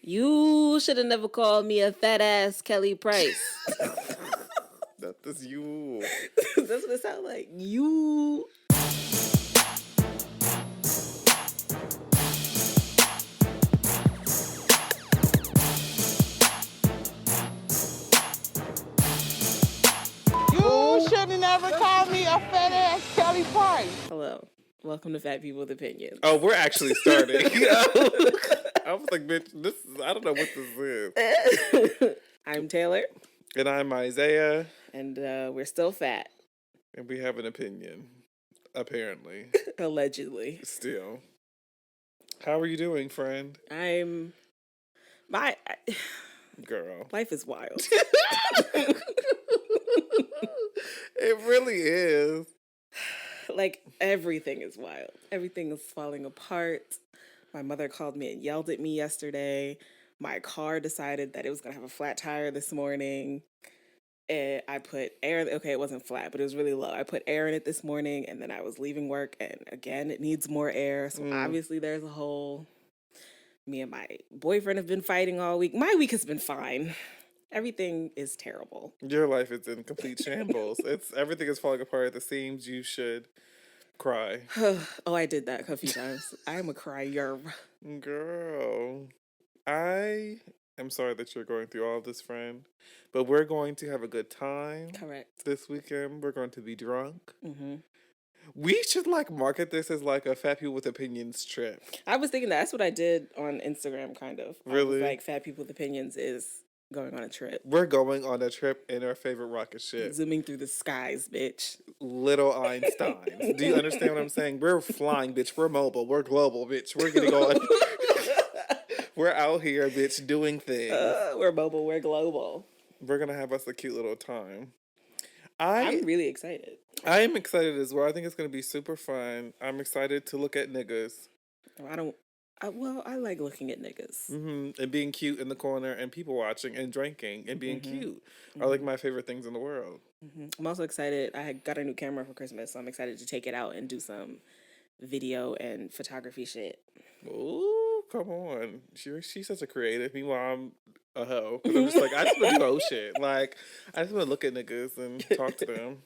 You should have never called me a fat ass Kelly Price. That is you. That's what it sounds like. You. You should have never called me a fat ass Kelly Price. Hello. Welcome to Fat People with Opinions. Oh, we're actually starting. I was like, bitch, I don't know what this is. I'm Taylor. And I'm Isaiah. And we're still fat. And we have an opinion. Apparently. Allegedly. Still. How are you doing, friend? Girl. Life is wild. It really is. Like, everything is wild. Everything is falling apart. My mother called me and yelled at me yesterday. My car decided that it was going to have a flat tire this morning. And I put air, okay, it wasn't flat, but it was really low. I put air in it this morning, and then I was leaving work, and again, it needs more air. So obviously there's a hole. Me and my boyfriend have been fighting all week. My week has been fine. Everything is terrible. Your life is in complete shambles. Everything is falling apart at the seams. You should cry. Oh, I did that a few times. I am a crier. Girl, I am sorry that you're going through all this, friend. But we're going to have a good time. Correct. This weekend, we're going to be drunk. Mm-hmm. We should market this as a Fat People with Opinions trip. I was thinking that's what I did on Instagram, kind of. Really? Fat People with Opinions is going on a trip. We're going on a trip in our favorite rocket ship. Zooming through the skies, bitch. Little Einsteins. Do you understand what I'm saying? We're flying, bitch. We're mobile. We're global, bitch. We're getting on. We're out here, bitch, doing things. We're mobile. We're global. We're going to have us a cute little time. I'm really excited. I am excited as well. I think it's going to be super fun. I'm excited to look at niggas. I like looking at niggas. Mm-hmm. And being cute in the corner and people watching and drinking and being cute are my favorite things in the world. Mm-hmm. I'm also excited. I got a new camera for Christmas, so I'm excited to take it out and do some video and photography shit. Ooh, come on. She's such a creative. Meanwhile, I'm a hoe. Because I'm just I just want to do hoe shit. I just want to look at niggas and talk to them.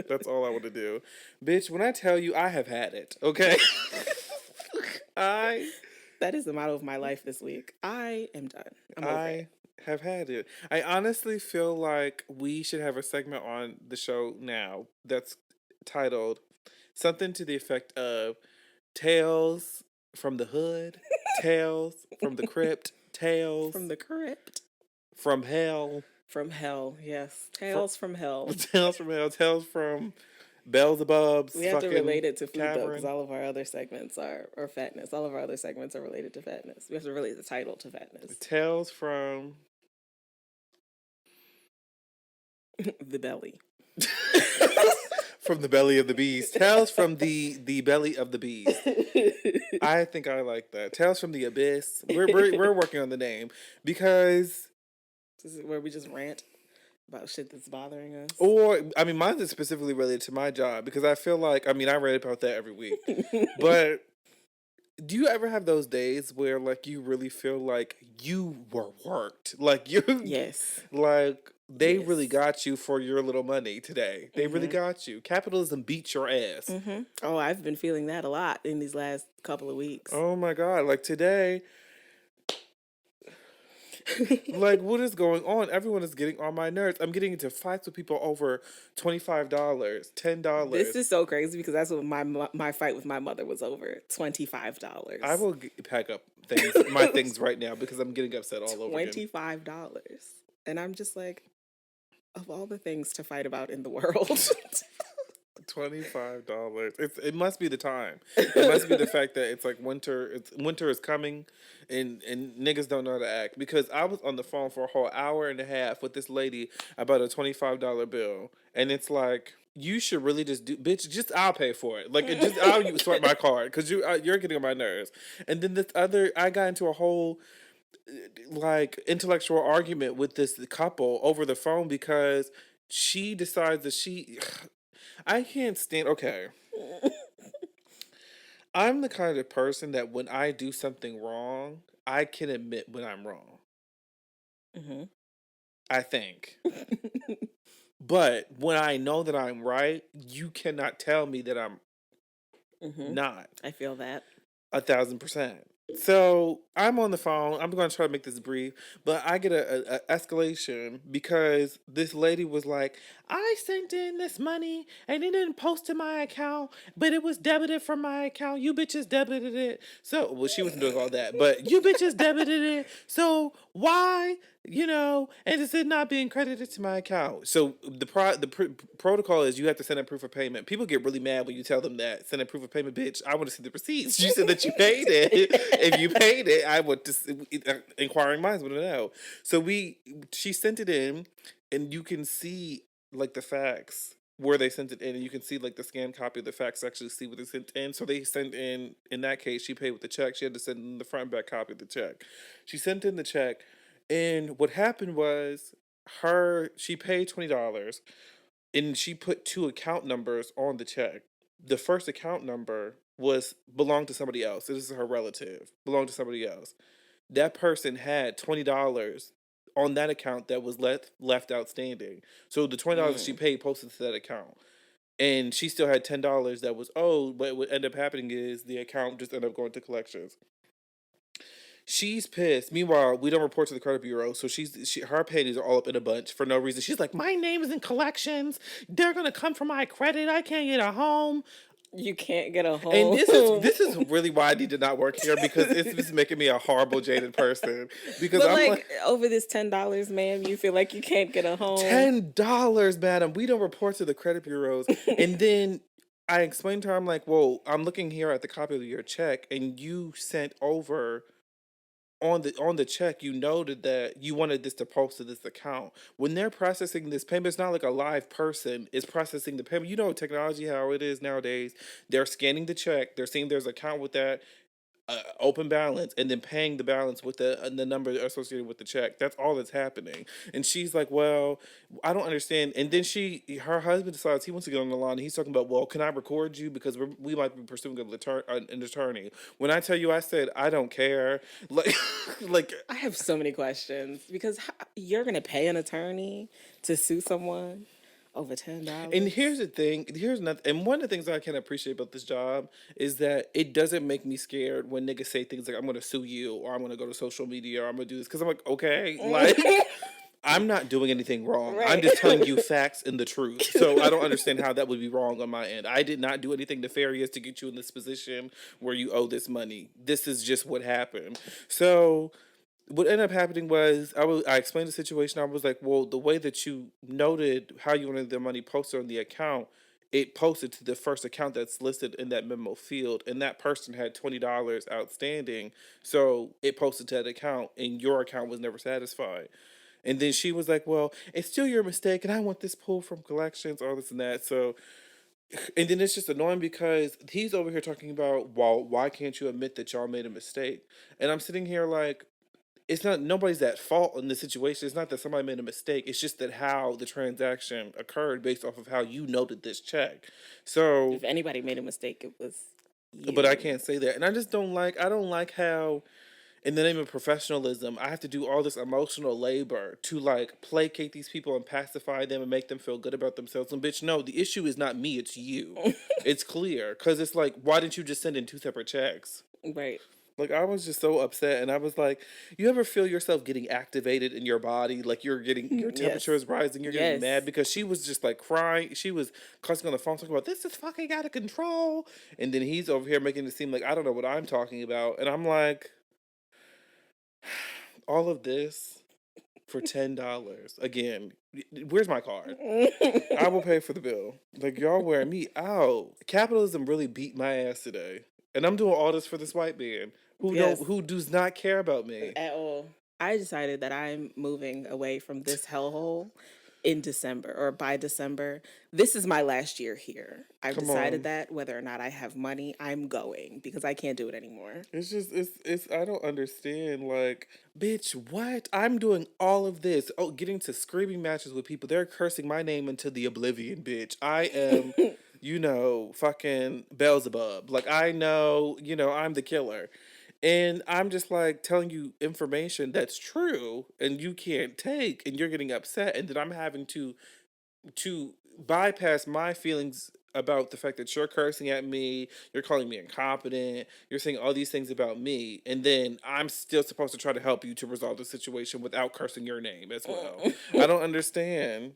That's all I want to do. Bitch, when I tell you, I have had it, okay? That is the motto of my life this week. I am done. I have had it. I honestly feel like we should have a segment on the show now that's titled something to the effect of Tales from the Hood, Tales from the Crypt, Tales from the Crypt, from Hell. From Hell, yes. Tales from Hell. Tales from Hell, Tales from Beelzebub's. We have to relate it to food, cavern. though, because all of our other segments are fatness. All of our other segments are related to fatness. We have to relate the title to fatness. Tales from the belly. From the belly of the beast. Tales from the belly of the beast. I think I like that. Tales from the abyss. We're working on the name because this is where we just rant about shit that's bothering us. Or, mine is specifically related to my job because I feel I read about that every week. But do you ever have those days where you really feel like you were worked? Yes. They really got you for your little money today. They really got you. Capitalism beat your ass. Mm-hmm. Oh, I've been feeling that a lot in these last couple of weeks. Oh my God. Today, what is going on? Everyone is getting on my nerves. I'm getting into fights with people over $25, $10. This is so crazy because that's what my fight with my mother was over. $25. I will pack up my things right now because I'm getting upset all over again. $25. And I'm just like, of all the things to fight about in the world. $25. It must be the time. It must be the fact that it's winter. Winter is coming, and niggas don't know how to act. Because I was on the phone for a whole hour and a half with this lady about a $25 bill, and it's you should really just bitch. I'll pay for it. I'll swipe my card because you're getting on my nerves. And then I got into a whole intellectual argument with this couple over the phone because she decides that I can't stand. Okay. I'm the kind of person that when I do something wrong, I can admit when I'm wrong. Mm-hmm. I think. But when I know that I'm right, you cannot tell me that I'm Mm-hmm. not. I feel that. 1,000%. So I'm on the phone. I'm going to try to make this brief, but I get a escalation because this lady was like, "I sent in this money and it didn't post to my account, but it was debited from my account. You bitches debited it." So, well, she wasn't doing all that, but you bitches debited it. So why? And it's not being credited to my account. So protocol is you have to send a proof of payment. People get really mad when you tell them that. Send a proof of payment, bitch. I want to see the receipts. You said that you paid it. If you paid it, I want to. Inquiring minds want to know. So she sent it in, and you can see like the facts where they sent it in, and you can see like the scanned copy of the facts. Actually, see what they sent in. So they sent in. In that case, she paid with the check. She had to send in the front and back copy of the check. She sent in the check. And what happened was she paid $20 and she put two account numbers on the check. The first account number belonged to somebody else. This is her relative, belonged to somebody else. That person had $20 on that account that was left outstanding. So the $20 she paid posted to that account. And she still had $10 that was owed, but what ended up happening is the account just ended up going to collections. She's pissed. Meanwhile, we don't report to the credit bureau, so her panties are all up in a bunch for no reason. She's like, "My name is in collections. They're gonna come for my credit. I can't get a home." You can't get a home. And this is really why I need to not work here because it's making me a horrible jaded person. Because but I'm like over this $10, ma'am, you feel like you can't get a home. $10, madam. We don't report to the credit bureaus, and then. I explained to her, I'm like, "Well, I'm looking here at the copy of your check, and you sent over on the check, you noted that you wanted this to post to this account. When they're processing this payment, it's not like a live person is processing the payment. You know technology how it is nowadays. They're scanning the check. They're seeing there's an account with that open balance and then paying the balance with the number associated with the check. That's all that's happening. And she's like, "Well, I don't understand." And then her husband decides he wants to get on the line. And he's talking about, "Well, can I record you because we might be pursuing an attorney." When I tell you, I said I don't care. Like, like I have so many questions because you're gonna pay an attorney to sue someone over $10. And here's the thing. Here's nothing. And one of the things I can appreciate about this job is that it doesn't make me scared when niggas say things like, "I'm gonna sue you," or "I'm gonna go to social media," or "I'm gonna do this," because I'm like, okay, like. I'm not doing anything wrong. Right. I'm just telling you facts and the truth. So I don't understand how that would be wrong on my end. I did not do anything nefarious to get you in this position where you owe this money. This is just what happened. So what ended up happening was I explained the situation. I was like, "Well, the way that you noted how you wanted the money posted on the account, it posted to the first account that's listed in that memo field, and that person had $20 outstanding, so it posted to that account, and your account was never satisfied." And then she was like, "Well, it's still your mistake, and I want this pulled from collections, all this and that." So, and then it's just annoying because he's over here talking about, "Well, why can't you admit that y'all made a mistake?" And I'm sitting here like, it's not nobody's at fault in this situation. It's not that somebody made a mistake. It's just that how the transaction occurred based off of how you noted this check. So, If anybody made a mistake, it was you. but I can't say that, and I don't like how in the name of professionalism, I have to do all this emotional labor to like placate these people and pacify them and make them feel good about themselves. And bitch, no, the issue is not me, it's you. It's clear. Cause it's like, why didn't you just send in two separate checks? Right. Like I was just so upset and I was like, you ever feel yourself getting activated in your body? Like your temperature is rising, you're getting mad because she was just like crying. She was cussing on the phone talking about this is fucking out of control. And then he's over here making it seem like I don't know what I'm talking about. And I'm like, all of this for $10. Again, where's my card? I will pay for the bill. Like y'all wearing me out. Capitalism really beat my ass today. And I'm doing all this for this white man who does not care about me. At all. I decided that I'm moving away from this hellhole in December or by December. This is my last year here. I've decided that whether or not I have money, I'm going because I can't do it anymore. It's just it's I don't understand. Like, bitch, what? I'm doing all of this. Oh, getting to screaming matches with people. They're cursing my name into the oblivion, bitch. I am fucking Beelzebub. Like I know, I'm the killer. And I'm just like telling you information that's true and you can't take and you're getting upset and then I'm having to bypass my feelings about the fact that you're cursing at me, you're calling me incompetent, you're saying all these things about me, and then I'm still supposed to try to help you to resolve the situation without cursing your name as well. I don't understand.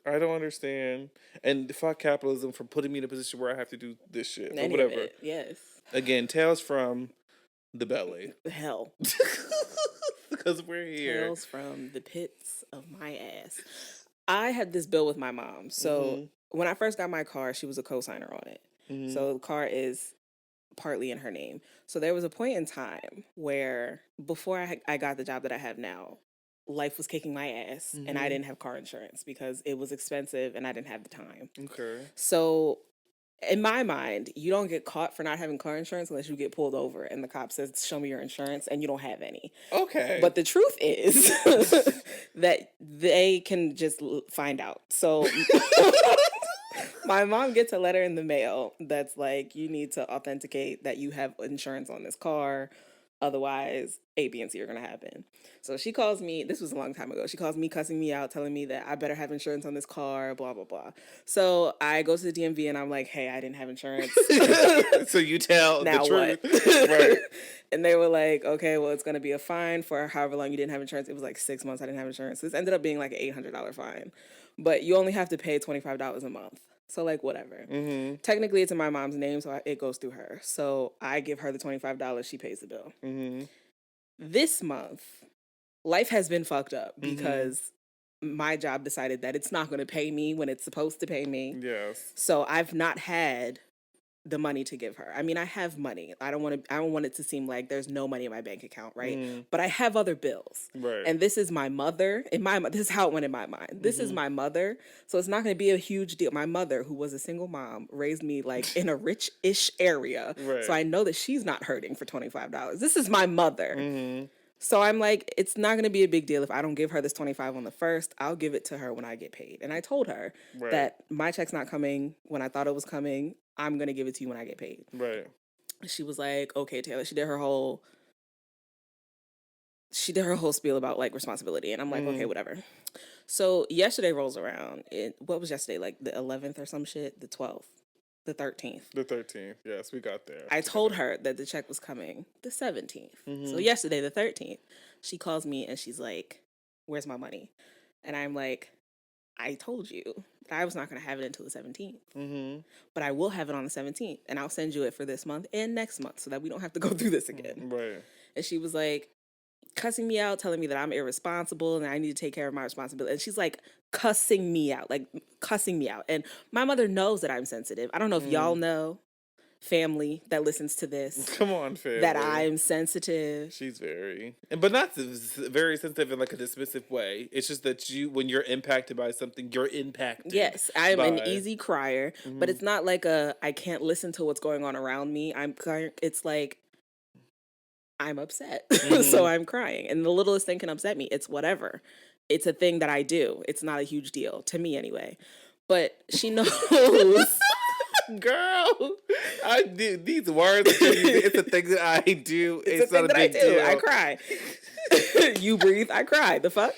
I don't understand. And fuck capitalism for putting me in a position where I have to do this shit. But Any of whatever. it, yes. Again, tales from the belly. Hell. Because we're here. Tales from the pits of my ass. I had this bill with my mom. So when I first got my car, she was a co-signer on it. So the car is partly in her name. So there was a point in time where before I got the job that I have now, life was kicking my ass and I didn't have car insurance because it was expensive and I didn't have the time. Okay. So in my mind, you don't get caught for not having car insurance unless you get pulled over and the cop says, show me your insurance, and you don't have any. Okay. But the truth is that they can just find out. So my mom gets a letter in the mail that's like, you need to authenticate that you have insurance on this car. Otherwise, A, B, and C are going to happen. So she calls me, this was a long time ago, she calls me cussing me out, telling me that I better have insurance on this car, blah, blah, blah. So I go to the DMV and I'm like, hey, I didn't have insurance. So you tell now the truth. What? Right. And they were like, okay, well, it's going to be a fine for however long you didn't have insurance. It was like 6 months I didn't have insurance. This ended up being like an $800 fine. But you only have to pay $25 a month. So, like, whatever. Technically, it's in my mom's name, so it goes through her. So I give her the $25. She pays the bill. This month, life has been fucked up because my job decided that it's not going to pay me when it's supposed to pay me. Yes. So I've not had the money to give her. I mean, I have money. I don't want it to seem like there's no money in my bank account, right? But I have other bills. Right. And this is my mother. This is how it went in my mind. This is my mother. So it's not going to be a huge deal. My mother, who was a single mom, raised me like in a rich-ish area. Right. So I know that she's not hurting for $25. This is my mother. So I'm like, it's not going to be a big deal if I don't give her this $25 on the first. I'll give it to her when I get paid. And I told her that my check's not coming when I thought it was coming. I'm going to give it to you when I get paid. Right. She was like, okay, Taylor. She did her whole spiel about like responsibility. And I'm like, okay, whatever. So yesterday rolls around. What was yesterday? Like the 11th or some shit? The 12th? The 13th? The 13th. Yes, we got there. I told her that the check was coming the 17th. So yesterday, the 13th, she calls me and she's like, where's my money? And I'm like, I told you that I was not going to have it until the 17th. But I will have it on the 17th. And I'll send you it for this month and next month so that we don't have to go through this again. Right. And she was like, cussing me out, telling me that I'm irresponsible and I need to take care of my responsibility. And she's like cussing me out. And my mother knows that I'm sensitive. I don't know if y'all know, family that listens to this. Come on, family. That I'm sensitive. She's but not very sensitive in like a dismissive way. It's just that when you're impacted by something, you're impacted. Yes, I'm an easy crier, but it's not like I can't listen to what's going on around me. It's like, I'm upset, so I'm crying. And the littlest thing can upset me. It's whatever. It's a thing that I do. It's not a huge deal, to me anyway. But she knows. Girl, I do these words. It's a thing that I do. It's not a big deal. I cry. You breathe, I cry. The fuck?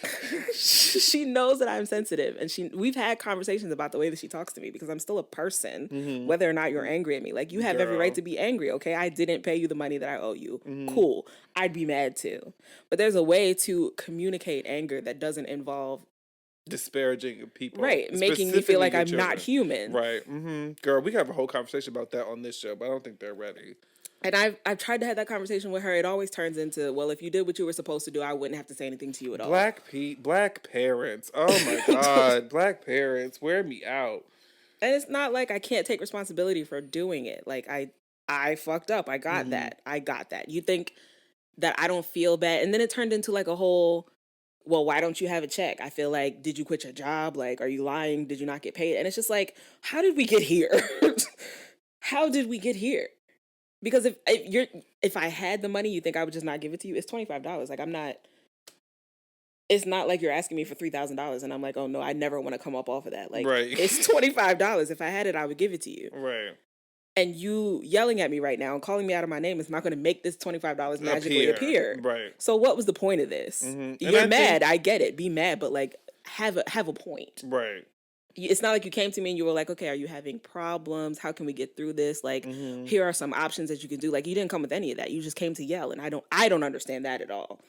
She knows that I'm sensitive, and we've had conversations about the way that she talks to me because I'm still a person, whether or not you're angry at me. Like, you have every right to be angry, okay? I didn't pay you the money that I owe you. Cool. I'd be mad too. But there's a way to communicate anger that doesn't involve disparaging people, right? Making me feel like I'm not human, right? Girl, we can have a whole conversation about that on this show, but I don't think they're ready. And I've tried to have that conversation with her. It always turns into, well, if you did what you were supposed to do, I wouldn't have to say anything to you at all. Black parents. Oh my God, black parents, wear me out. And it's not like I can't take responsibility for doing it. Like I fucked up. I got that. You think that I don't feel bad, and then it turned into like a whole, well, why don't you have a check? I feel like, did you quit your job? Like, are you lying? Did you not get paid? And it's just like, how did we get here? How did we get here? Because if I had the money, you think I would just not give it to you? It's $25. Like, it's not like you're asking me for $3,000 and I'm like, oh no, I never want to come up off of that. Like, right. It's $25. If I had it, I would give it to you. Right. And you yelling at me right now and calling me out of my name is not going to make this $25 magically appear. Right. So what was the point of this? And You're I mad. think, I get it. Be mad, but like have a point. right. It's not like you came to me and you were like, okay, are you having problems? How can we get through this? Like, here are some options that you can do. Like, you didn't come with any of that. You just came to yell, and I don't understand that at all.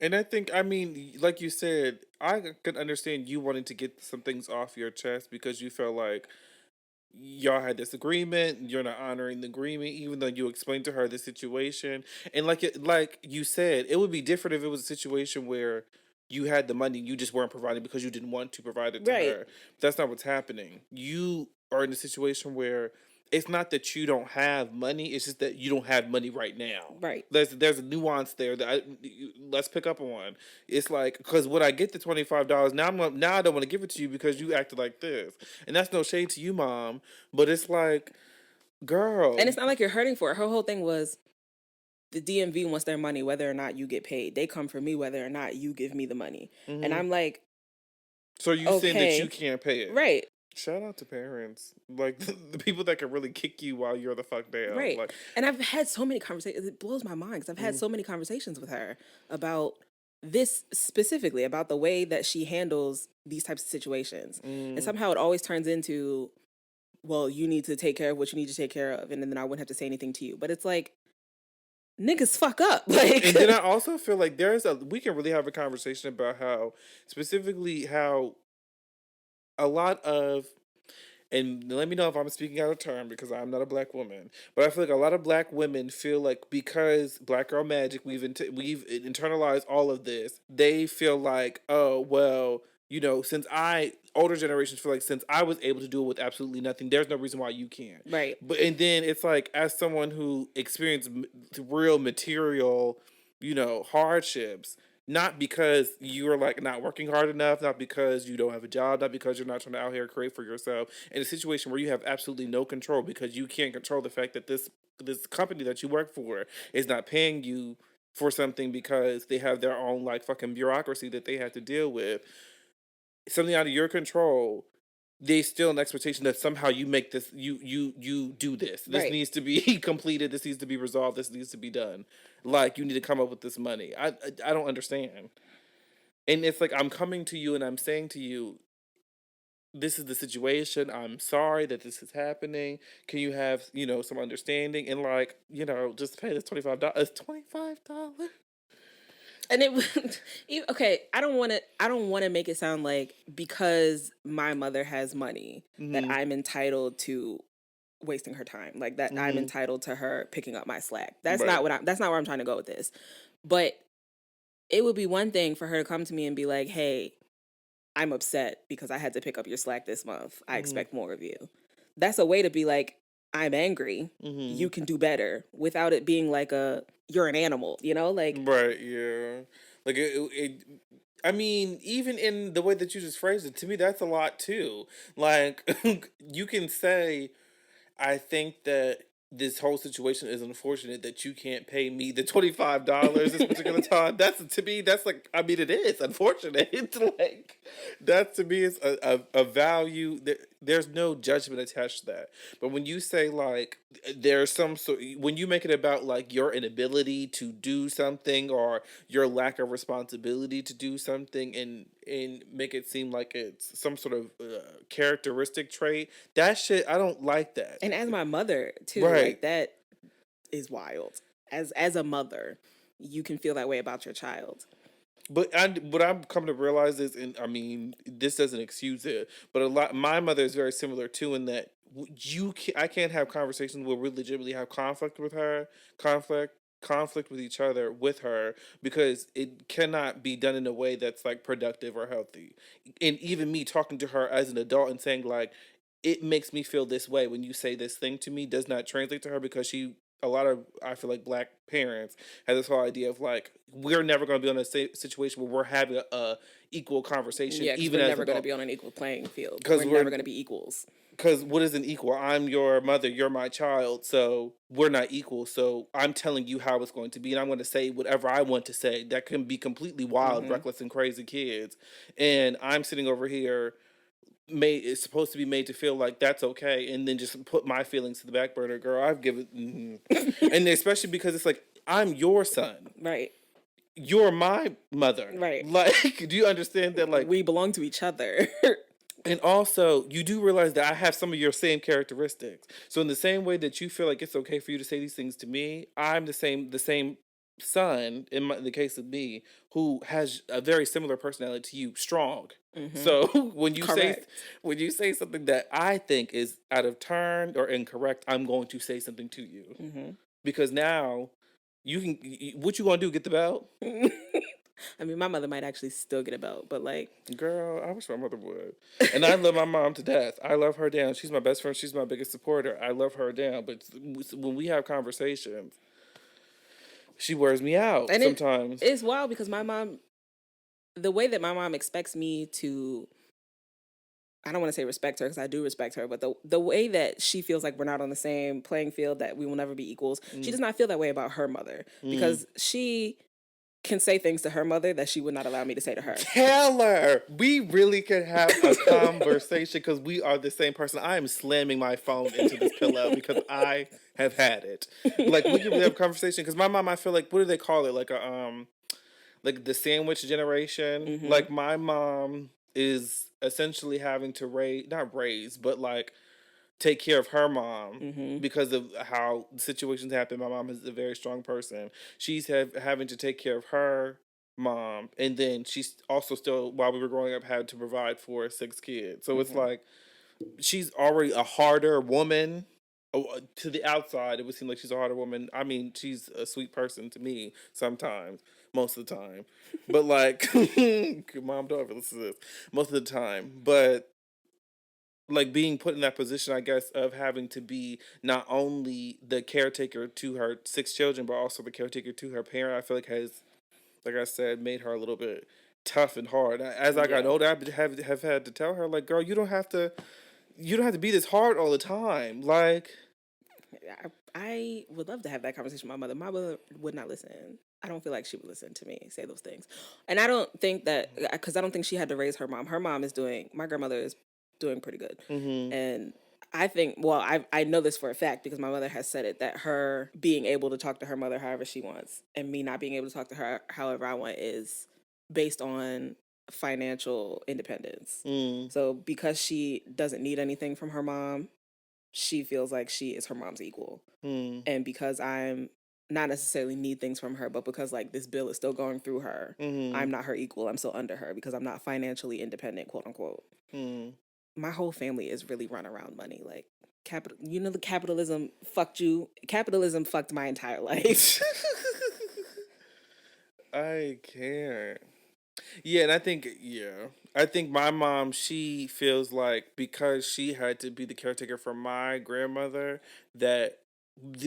And I think, I mean, like you said, I could understand you wanting to get some things off your chest because you felt like y'all had this agreement, you're not honoring the agreement, even though you explained to her the situation. And like you said, it would be different if it was a situation where you had the money, you just weren't providing because you didn't want to provide it to Right. her. That's not what's happening. You are in a situation where it's not that you don't have money, it's just that you don't have money right now. Right. There's a nuance there that let's pick up on. It's like, because when I get the $25, now I don't want to give it to you because you acted like this, and that's no shade to you, mom, but it's like, girl, And it's not like you're hurting for it. Her whole thing was the DMV wants their money whether or not you get paid. They come for me whether or not you give me the money. And I'm like, so you saying that okay. you can't pay it, Right. Shout out to parents, like the people that can really kick you while you're the fuck down. Right. Like, And I've had so many conversations. It blows my mind because I've had so many conversations with her about this specifically, about the way that she handles these types of situations. And somehow it always turns into, well, you need to take care of what you need to take care of. And then I wouldn't have to say anything to you. But it's like, niggas fuck up. Like, and then I also feel like we can really have a conversation about how, specifically how a lot of, and let me know if I'm speaking out of turn because I'm not a black woman, but I feel like a lot of black women feel like because Black Girl Magic, we've internalized all of this. They feel like, oh well, older generations feel like since I was able to do it with absolutely nothing, there's no reason why you can't. right. But and then it's like, as someone who experienced real material, hardships, not because you are like not working hard enough, not because you don't have a job, not because you're not trying to out here create for yourself, in a situation where you have absolutely no control because you can't control the fact that this company that you work for is not paying you for something because they have their own like fucking bureaucracy that they have to deal with. Something out of your control, there's still an expectation that somehow you make this, you do this. This Right. needs to be completed. This needs to be resolved. This needs to be done. Like, you need to come up with this money. I don't understand. And it's like, I'm coming to you and I'm saying to you, this is the situation. I'm sorry that this is happening. Can you have, some understanding and like, just pay this $25. It's $25. And okay, I don't want to make it sound like because my mother has money that I'm entitled to wasting her time, like that I'm entitled to her picking up my slack. That's Right. that's not where I'm trying to go with this. But it would be one thing for her to come to me and be like, "Hey, I'm upset because I had to pick up your slack this month. I expect more of you." That's a way to be like, "I'm angry. You can do better," without it being like you're an animal, like. Right, yeah. Like, I mean, even in the way that you just phrased it, to me, that's a lot too. Like, you can say, I think that this whole situation is unfortunate that you can't pay me the $25 this particular time. To me, that's like, I mean, it is unfortunate. It's like, that to me is a value. There's no judgment attached to that. But when you say like, there's when you make it about like your inability to do something or your lack of responsibility to do something, and make it seem like it's some sort of characteristic trait, that shit, I don't like that. And as my mother too, Right. like that is wild. As a mother, you can feel that way about your child. But what I'm coming to realize is, and I mean, this doesn't excuse it, but my mother is very similar too, in that I can't have conversations where we legitimately have conflict with her, conflict with each other with her, because it cannot be done in a way that's like productive or healthy. And even me talking to her as an adult and saying like, it makes me feel this way when you say this thing to me, does not translate to her, because a lot of, I feel like, black parents have this whole idea of like, we're never going to be in a situation where we're having a equal conversation. Yeah, even we're as never going to be on an equal playing field. Because we're never going to be equals. Because what is an equal? I'm your mother, you're my child, so we're not equal. So I'm telling you how it's going to be, and I'm going to say whatever I want to say that can be completely wild, reckless, and crazy kids. And I'm sitting over here it's supposed to be made to feel like that's okay, and then just put my feelings to the back burner. Girl, I've given, and especially because it's like, I'm your son, Right. you're my mother, Right. like, do you understand that? Like, we belong to each other. and also, you do realize that I have some of your same characteristics. So in the same way that you feel like it's okay for you to say these things to me, I'm the same son in the case of me, who has a very similar personality to you, strong. So Correct. when you say something that I think is out of turn or incorrect, I'm going to say something to you, because now you can. What you gonna do? Get the belt? I mean, my mother might actually still get a belt, but like, Girl, I wish my mother would. And I love my mom to death. I love her down. She's my best friend. She's my biggest supporter. I love her down. But when we have conversations, she wears me out and sometimes. it's wild because my mom, the way that my mom expects me to, I don't want to say respect her because I do respect her, but the way that she feels like we're not on the same playing field, that we will never be equals, she does not feel that way about her mother, because she can say things to her mother that she would not allow me to say to her. Tell her we really could have a conversation because we are the same person. I am slamming my phone into this pillow because I have had it. Like, we can really have a conversation because my mom, I feel like, what do they call it? Like the sandwich generation. Like, my mom is essentially having to not raise, but like take care of her mom because of how situations happen. My mom is a very strong person. She's having to take care of her mom, and then she's also still, while we were growing up, had to provide for 6 kids. So it's like, she's already a harder woman. To the outside, it would seem like she's a harder woman. I mean, she's a sweet person to me sometimes, most of the time. But like, mom, don't ever listen to this. Most of the time. But like, being put in that position, I guess, of having to be not only the caretaker to her 6 children, but also the caretaker to her parent, I feel like has, like I said, made her a little bit tough and hard. As I got older, I have had to tell her, like, girl, you don't have to be this hard all the time. Like, I would love to have that conversation with my mother. My mother would not listen. I don't feel like she would listen to me say those things. And I don't think that, because I don't think she had to raise her mom. Her mom my grandmother is doing pretty good. And I think, well, I know this for a fact because my mother has said it, that her being able to talk to her mother however she wants and me not being able to talk to her however I want is based on financial independence. So because she doesn't need anything from her mom, she feels like she is her mom's equal. And because I'm not necessarily need things from her, but because like this bill is still going through her, I'm not her equal. I'm still under her because I'm not financially independent, quote unquote. My whole family is really run around money. Like, the capitalism fucked you. Capitalism fucked my entire life. I can't. Yeah, and I think my mom, she feels like because she had to be the caretaker for my grandmother, that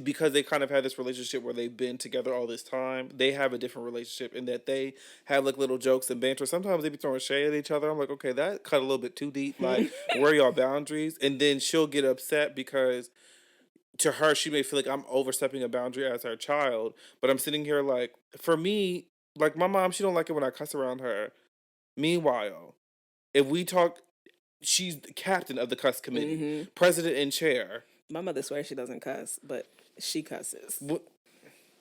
because they kind of had this relationship where they've been together all this time, they have a different relationship in that they have like little jokes and banter. Sometimes they be throwing shade at each other. I'm like, okay, that cut a little bit too deep. Like, where are y'all boundaries? And then she'll get upset because to her, she may feel like I'm overstepping a boundary as her child. But I'm sitting here like, for me, like, my mom, she don't like it when I cuss around her. Meanwhile, if we talk, she's the captain of the cuss committee, president and chair. My mother swears she doesn't cuss, but she cusses.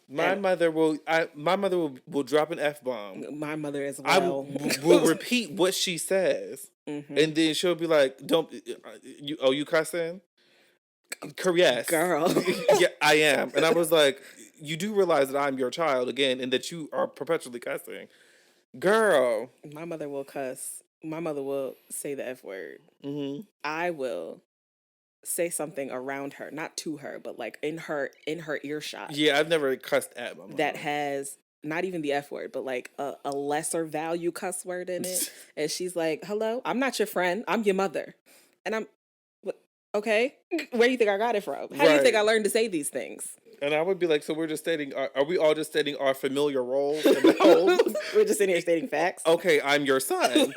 My mother will drop an F-bomb. My mother as I well. will repeat what she says, and then she'll be like, "Don't you cussing?" Yes, Girl. yeah, I am. And I was like, "You do realize that I'm your child again, and that you are perpetually cussing, girl." My mother will cuss. My mother will say the F word. I will say something around her, not to her, but like in her earshot. Yeah, I've never cussed at my mom. That has not even the F word, but like a lesser value cuss word in it. And she's like, "Hello, I'm not your friend. I'm your mother." And I'm, okay, where do you think I got it from? How do you think I learned to say these things? And I would be like, so we're just stating, are we all just stating our familiar roles in the home? We're just sitting here stating facts. Okay, I'm your son.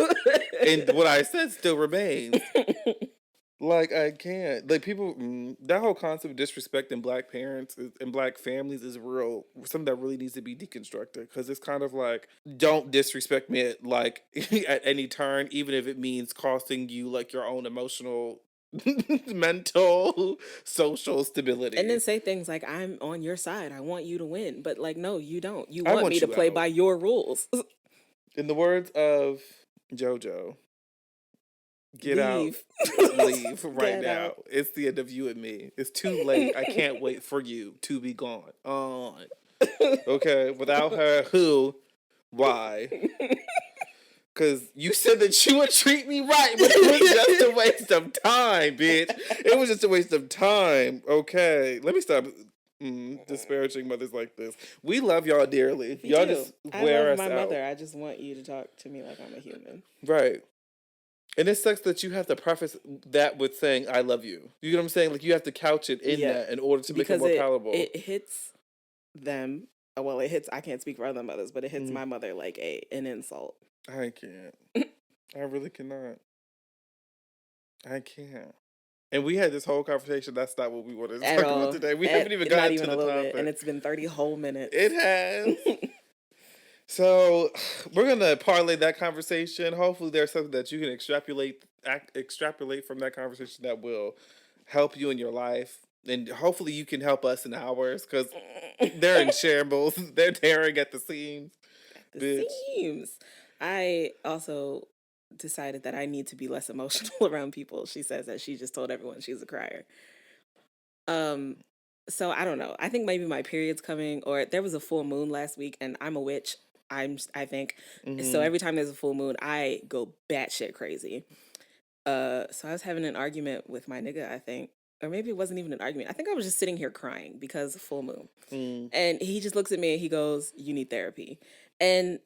And what I said still remains. Like, I can't. Like, people, that whole concept of disrespecting black parents and black families is real, something that really needs to be deconstructed. Because it's kind of like, don't disrespect me at, like, at any turn, even if it means costing you, like, your own emotional, mental, social And then stability. say things like, I'm on your side. I want you to win. But like, no, you don't. You I want me want to you play out. by your rules. In the words of JoJo, get out, Leave. leave right Get now. out. It's the end of you and me. It's too late. I can't wait for you to be gone. On. Okay, without her, who? Why? Because you said that you would treat me right, but it was just a waste of time, bitch. It was just a waste of time. Okay, let me stop disparaging mothers like this. We love y'all dearly. Me Y'all too. just I wear love us my out. mother. I just want you to talk to me like I'm a human. Right. And it sucks that you have to preface that with saying "I love you." You know what I'm saying? Like you have to couch it in Yeah. that in order to make it Because more it palatable. it hits them. Well, it hits. I can't speak for other mothers, but it hits my mother like an insult. I can't. I really cannot. I can't. And we had this whole conversation. That's not what we wanted to At talk about all. today. We haven't even gotten Not to even a the little topic. bit, and it's been 30 whole minutes. It has. So we're gonna parlay that conversation. Hopefully, there's something that you can extrapolate from that conversation that will help you in your life, and hopefully, you can help us in ours because they're in shambles. They're tearing at the seams. The Bitch. seams. I also decided that I need to be less emotional around people. She says that she just told everyone she's a crier. So I don't know. I think maybe my period's coming, or there was a full moon last week, and I'm a witch. I think so. Every time there's a full moon, I go batshit crazy. So I was having an argument with my nigga, I think, or maybe it wasn't even an argument. I think I was just sitting here crying because of full moon, and he just looks at me and he goes, "You need therapy." And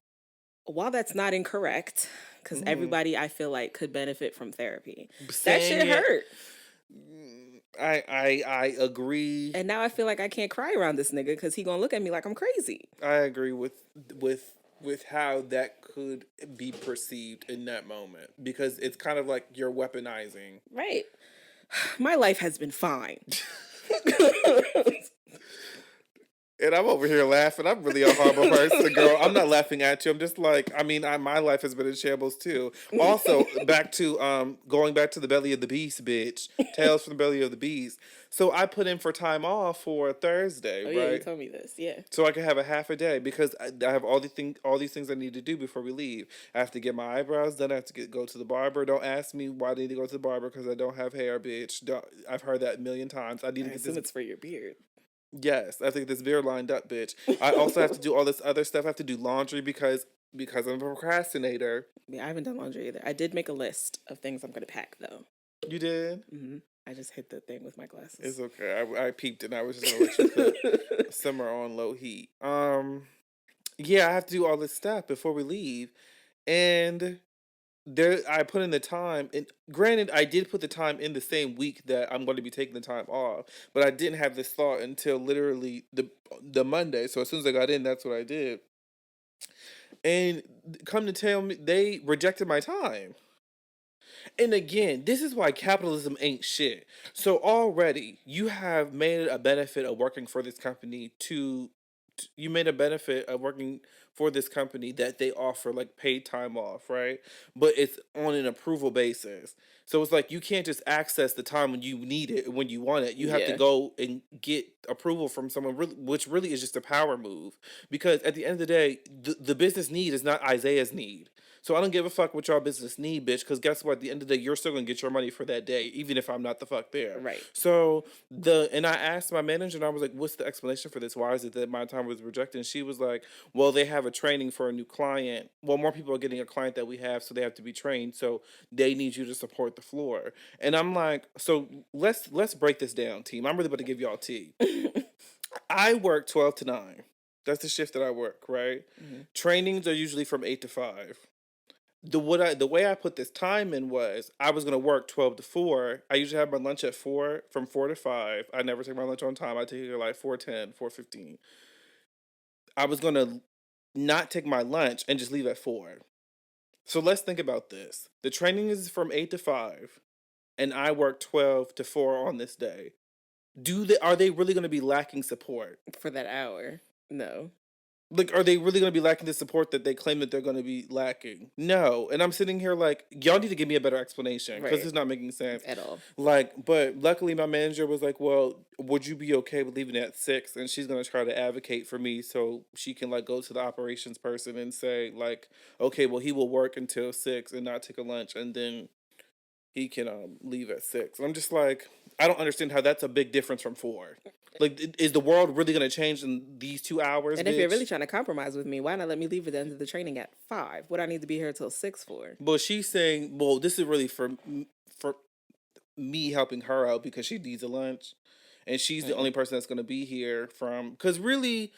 while that's not incorrect, because everybody I feel like could benefit from therapy, that shit hurt. I agree. And now I feel like I can't cry around this nigga because he gonna look at me like I'm crazy. I agree with how that could be perceived in that moment because it's kind of like you're weaponizing. Right. My life has been fine. And I'm over here laughing. I'm really a horrible person, girl. I'm not laughing at you. I'm just like, I mean, my life has been in shambles too. Also, back to going back to the belly of the beast, bitch. Tales from the belly of the beast. So I put in for time off for Thursday, Oh right? yeah, you told me this. Yeah. So I can have a half a day because I have all these things I need to do before we leave. I have to get my eyebrows done. I have to go to the barber. Don't ask me why I need to go to the barber because I don't have hair, bitch. I've heard that a million times. I need I to get assume this. it's for your beard. Yes, I think this beard lined up, bitch. I also have to do all this other stuff. I have to do laundry because I'm a procrastinator. Yeah, I haven't done laundry either. I did make a list of things I'm gonna pack though. You did? I just hit the thing with my glasses. It's okay. I peeped and I was just gonna let you cook. Summer on low heat. Yeah, I have to do all this stuff before we leave, and there I put in the time. And granted, I did put the time in the same week that I'm going to be taking the time off, but I didn't have this thought until literally the Monday. So as soon as I got in, that's what I did. And come to tell me, they rejected my time. And again, this is why capitalism ain't shit. So already you have made a benefit of working for this company you made a benefit of working for this company that they offer like paid time off, right? But it's on an approval basis. So it's like you can't just access the time when you need it and when you want it. You have to Yeah. go and get approval from someone, really, which really is just a power move. Because at the end of the day, the business need is not Isaiah's need. So I don't give a fuck what y'all business need, bitch. Because guess what? At the end of the day, you're still gonna get your money for that day, even if I'm not the fuck there. Right. So and I asked my manager, and I was like, "What's the explanation for this? Why is it that my time was rejected?" And she was like, "Well, they have a training for a new client. Well, more people are getting a client that we have, so they have to be trained. So they need you to support the floor." And I'm like, "So let's break this down, team. I'm really about to give y'all tea. I work 12 to 9. That's the shift that I work, right? Trainings are usually from 8 to 5. The way I put this time in was I was gonna work 12 to 4. I usually have my lunch at 4, from 4 to 5. I never take my lunch on time. I take it like 4:10, 4:15. I was gonna not take my lunch and just leave at 4. So let's think about this. The training is from 8 to 5. and I work 12 to 4 on this day, are they really going to be lacking support? For that hour. No. Like, are they really going to be lacking the support that they claim that they're going to be lacking? No. And I'm sitting here like, y'all need to give me a better explanation because Right. it's not making sense. At all. Like, but luckily my manager was like, well, would you be okay with leaving at 6? And she's going to try to advocate for me so she can like go to the operations person and say like, okay, well, he will work until 6 and not take a lunch. And then he can leave at 6. And I'm just like, I don't understand how that's a big difference from 4. Like, is the world really gonna change in these 2 hours, And bitch? if you're really trying to compromise with me, why not let me leave at the end of the training at 5? What I need to be here till 6 for? But she's saying, well, this is really for me helping her out because she needs a lunch, and she's the only person that's gonna be here from. Because really,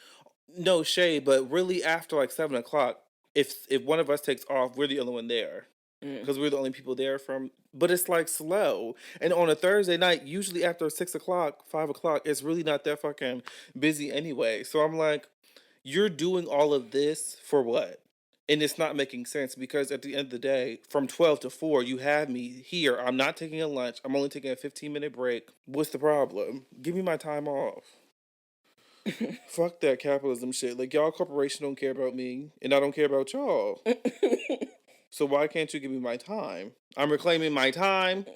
no shade, but really after like 7 o'clock, if one of us takes off, we're the only one there. Because we're the only people there from, but it's like slow. And on a Thursday night, usually after 6 o'clock, 5 o'clock, it's really not that fucking busy anyway. So I'm like, you're doing all of this for what? And it's not making sense because at the end of the day, from 12 to 4, you have me here. I'm not taking a lunch. I'm only taking a 15-minute break. What's the problem? Give me my time off. Fuck that capitalism shit. Like, y'all corporation don't care about me, and I don't care about y'all. So why can't you give me my time? I'm reclaiming my time.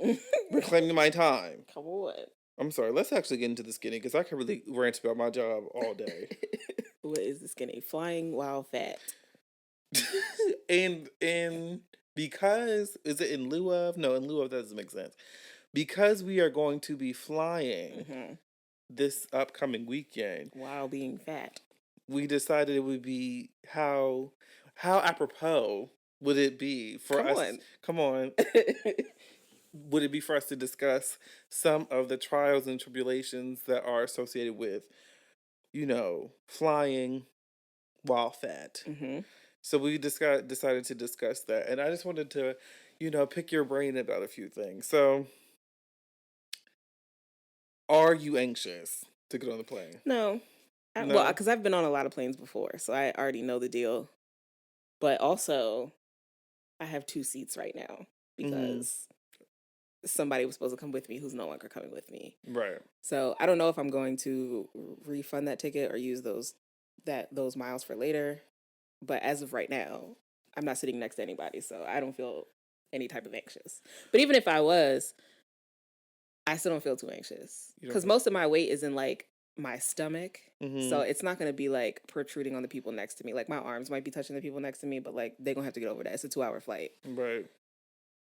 Reclaiming my time. Come on. I'm sorry. Let's actually get into the skinny because I can really rant about my job all day. What is the skinny? Flying while fat. and because is it in lieu of? No, in lieu of that doesn't make sense. Because we are going to be flying this upcoming weekend while being fat, we decided it would be how apropos would it be for us? Come on. Would it be for us to discuss some of the trials and tribulations that are associated with, flying while fat? So we decided to discuss that. And I just wanted to, pick your brain about a few things. So, are you anxious to get on the plane? No. Well, because I've been on a lot of planes before, so I already know the deal. But also, I have 2 seats right now because somebody was supposed to come with me who's no longer coming with me. Right. So I don't know if I'm going to refund that ticket or use those miles for later. But as of right now, I'm not sitting next to anybody, so I don't feel any type of anxious. But even if I was, I still don't feel too anxious because most of my weight is in like my stomach. So it's not going to be like protruding on the people next to me. Like my arms might be touching the people next to me, but like they're going to have to get over that. It's a 2-hour flight. Right.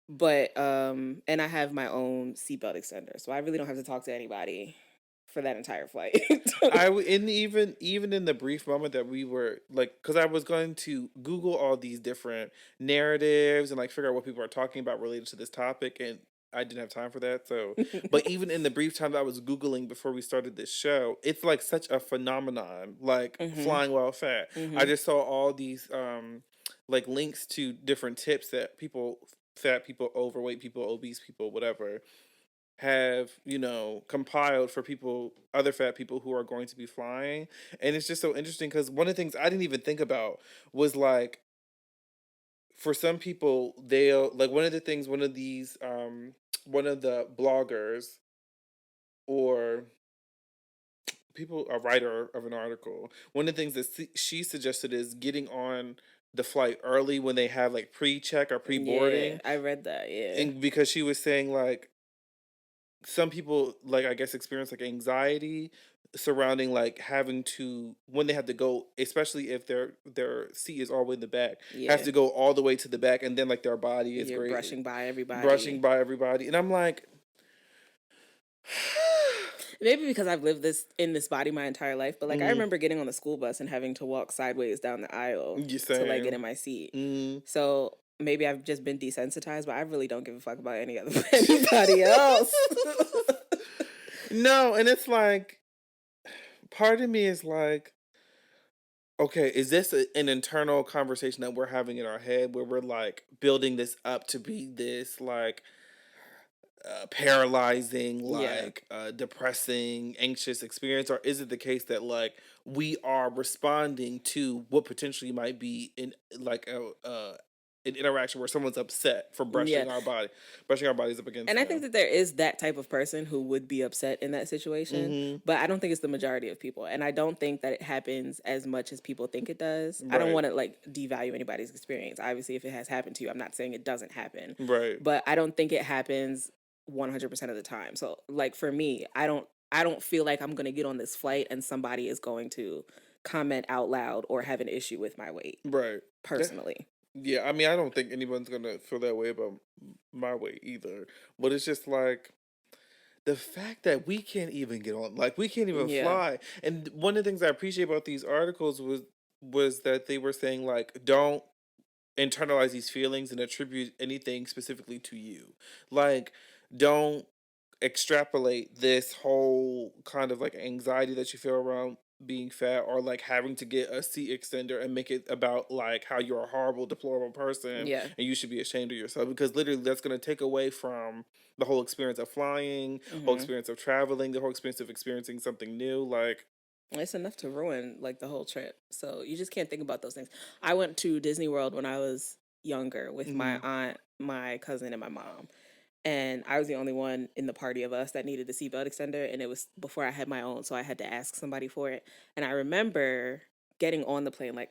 But and I have my own seatbelt extender, so I really don't have to talk to anybody for that entire flight. Even in the brief moment that we were like, because I was going to Google all these different narratives and like figure out what people are talking about related to this topic, and I didn't have time for that. So, but even in the brief time that I was Googling before we started this show, it's like such a phenomenon, like flying while fat. I just saw all these like links to different tips that fat people, overweight people, obese people, whatever, have compiled for other fat people who are going to be flying. And it's just so interesting because one of the things I didn't even think about was like, for some people, they'll like one of the bloggers or a writer of an article, one of the things that she suggested is getting on the flight early when they have like pre-check or pre-boarding. Yeah, I read that. Yeah, and because she was saying like some people, like, I guess, experience like anxiety surrounding like having to, when they have to go, especially if their seat is all the way in the back, has to go all the way to the back, and then like their body is brushing by everybody. And I'm like, maybe because I've lived in this body my entire life, but like I remember getting on the school bus and having to walk sideways down the aisle to like get in my seat. So maybe I've just been desensitized, but I really don't give a fuck about anybody else. No, and it's like, part of me is like, okay, is this an internal conversation that we're having in our head where we're like building this up to be this like paralyzing, like depressing, anxious experience, or is it the case that like we are responding to what potentially might be in like an interaction where someone's upset for brushing our bodies up against And I think them. that there is that type of person who would be upset in that situation, but I don't think it's the majority of people. And I don't think that it happens as much as people think it does. I don't Right. want to like devalue anybody's experience. Obviously, if it has happened to you, I'm not saying it doesn't happen. Right. But I don't think it happens 100% of the time. So like for me, I don't feel like I'm going to get on this flight and somebody is going to comment out loud or have an issue with my weight Right. personally. Yeah, I mean, I don't think anyone's gonna feel that way about my weight either. But it's just like the fact that we can't even get on, like we can't even Yeah. fly. And one of the things I appreciate about these articles was that they were saying like, don't internalize these feelings and attribute anything specifically to you. Like, don't extrapolate this whole kind of like anxiety that you feel around being fat or like having to get a seat extender and make it about like how you're a horrible, deplorable person Yeah. and you should be ashamed of yourself, because literally that's going to take away from the whole experience of flying, whole experience of traveling, the whole experience of experiencing something new. Like, It's enough to ruin like the whole trip. So you just can't think about those things. I went to Disney World when I was younger with my aunt, my cousin, and my mom. And I was the only one in the party of us that needed the seatbelt extender. And it was before I had my own. So I had to ask somebody for it. And I remember getting on the plane, like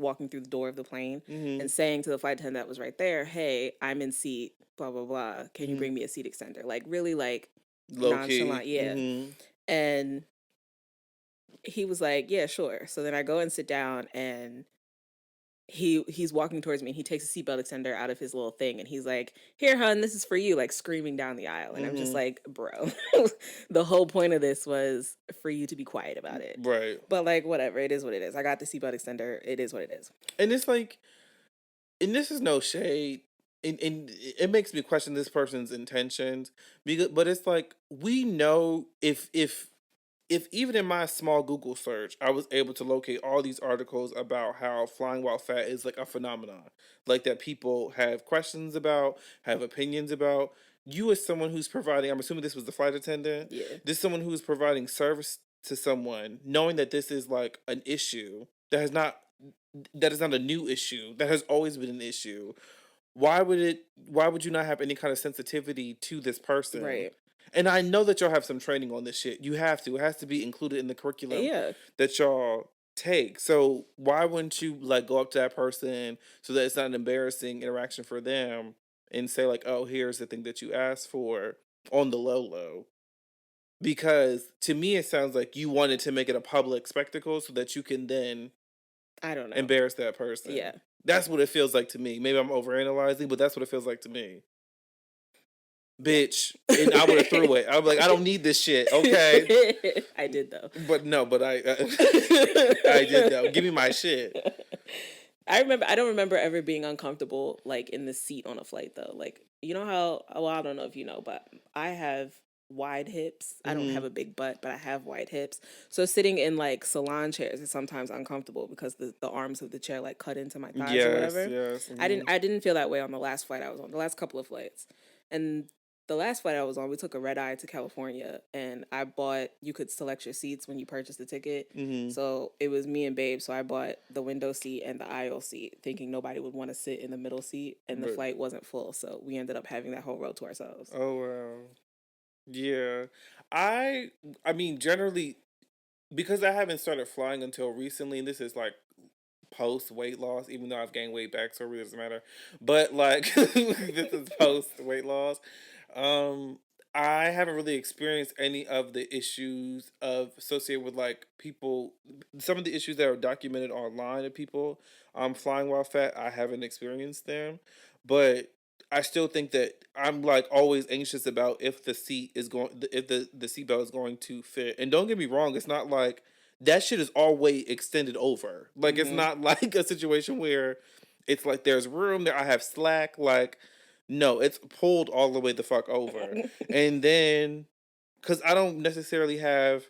walking through the door of the plane and saying to the flight attendant that was right there, "Hey, I'm in seat, blah, blah, blah. Can you bring me a seat extender?" Like really like low key. nonchalant. Yeah. And he was like, "Yeah, sure." So then I go and sit down, and he's walking towards me, and he takes a seatbelt extender out of his little thing, and he's like, "Here, hun, this is for you," like screaming down the aisle. And I'm just like, bro, the whole point of this was for you to be quiet about it. Right. But like, whatever, it is what it is. I got the seatbelt extender. It is what it is. And it's like, and this is no shade, and it makes me question this person's intentions, because but it's like we know if even in my small Google search I was able to locate all these articles about how flying while fat is like a phenomenon, like that people have questions about, have opinions about. You as someone who's providing, I'm assuming this was the flight attendant, Yeah. this is someone who is providing service to someone, knowing that this is like an issue that is not a new issue, that has always been an issue. Why would you not have any kind of sensitivity to this person? Right. And I know that y'all have some training on this shit. You have to. It has to be included in the curriculum Yeah. that y'all take. So why wouldn't you like go up to that person so that it's not an embarrassing interaction for them and say like, "Oh, here's the thing that you asked for," on the low low? Because to me it sounds like you wanted to make it a public spectacle so that you can then I don't know. embarrass that person. Yeah. That's what it feels like to me. Maybe I'm overanalyzing, but that's what it feels like to me. Bitch, and I would have threw it. I'm like, I don't need this shit. Okay, I did though. but no, but I did though. Give me my shit. I don't remember ever being uncomfortable like in the seat on a flight though. Like, you know how, well, I don't know if you know, but I have wide hips. I don't have a big butt, but I have wide hips. So sitting in like salon chairs is sometimes uncomfortable because the arms of the chair like cut into my thighs or Yes, whatever. yes. I didn't feel that way on the last flight I was on, the last couple of flights. And the last flight I was on, we took a red eye to California, and you could select your seats when you purchased the ticket. So it was me and Babe. So I bought the window seat and the aisle seat, thinking nobody would want to sit in the middle seat, and the flight wasn't full. So we ended up having that whole row to ourselves. Oh wow. Yeah. I mean generally, because I haven't started flying until recently, and this is like post weight loss, even though I've gained weight back, so it really doesn't matter. But like this is post weight loss. Um, I haven't really experienced any of the issues of associated with like people. Some of the issues that are documented online of people flying while fat. I haven't experienced them, but I still think that I'm like always anxious about if the seat is going, if the seatbelt is going to fit. And don't get me wrong, it's not like that shit is always extended over. Like it's not like a situation where it's like there's room there. I have slack. Like no, it's pulled all the way the fuck over. And then, because I don't necessarily have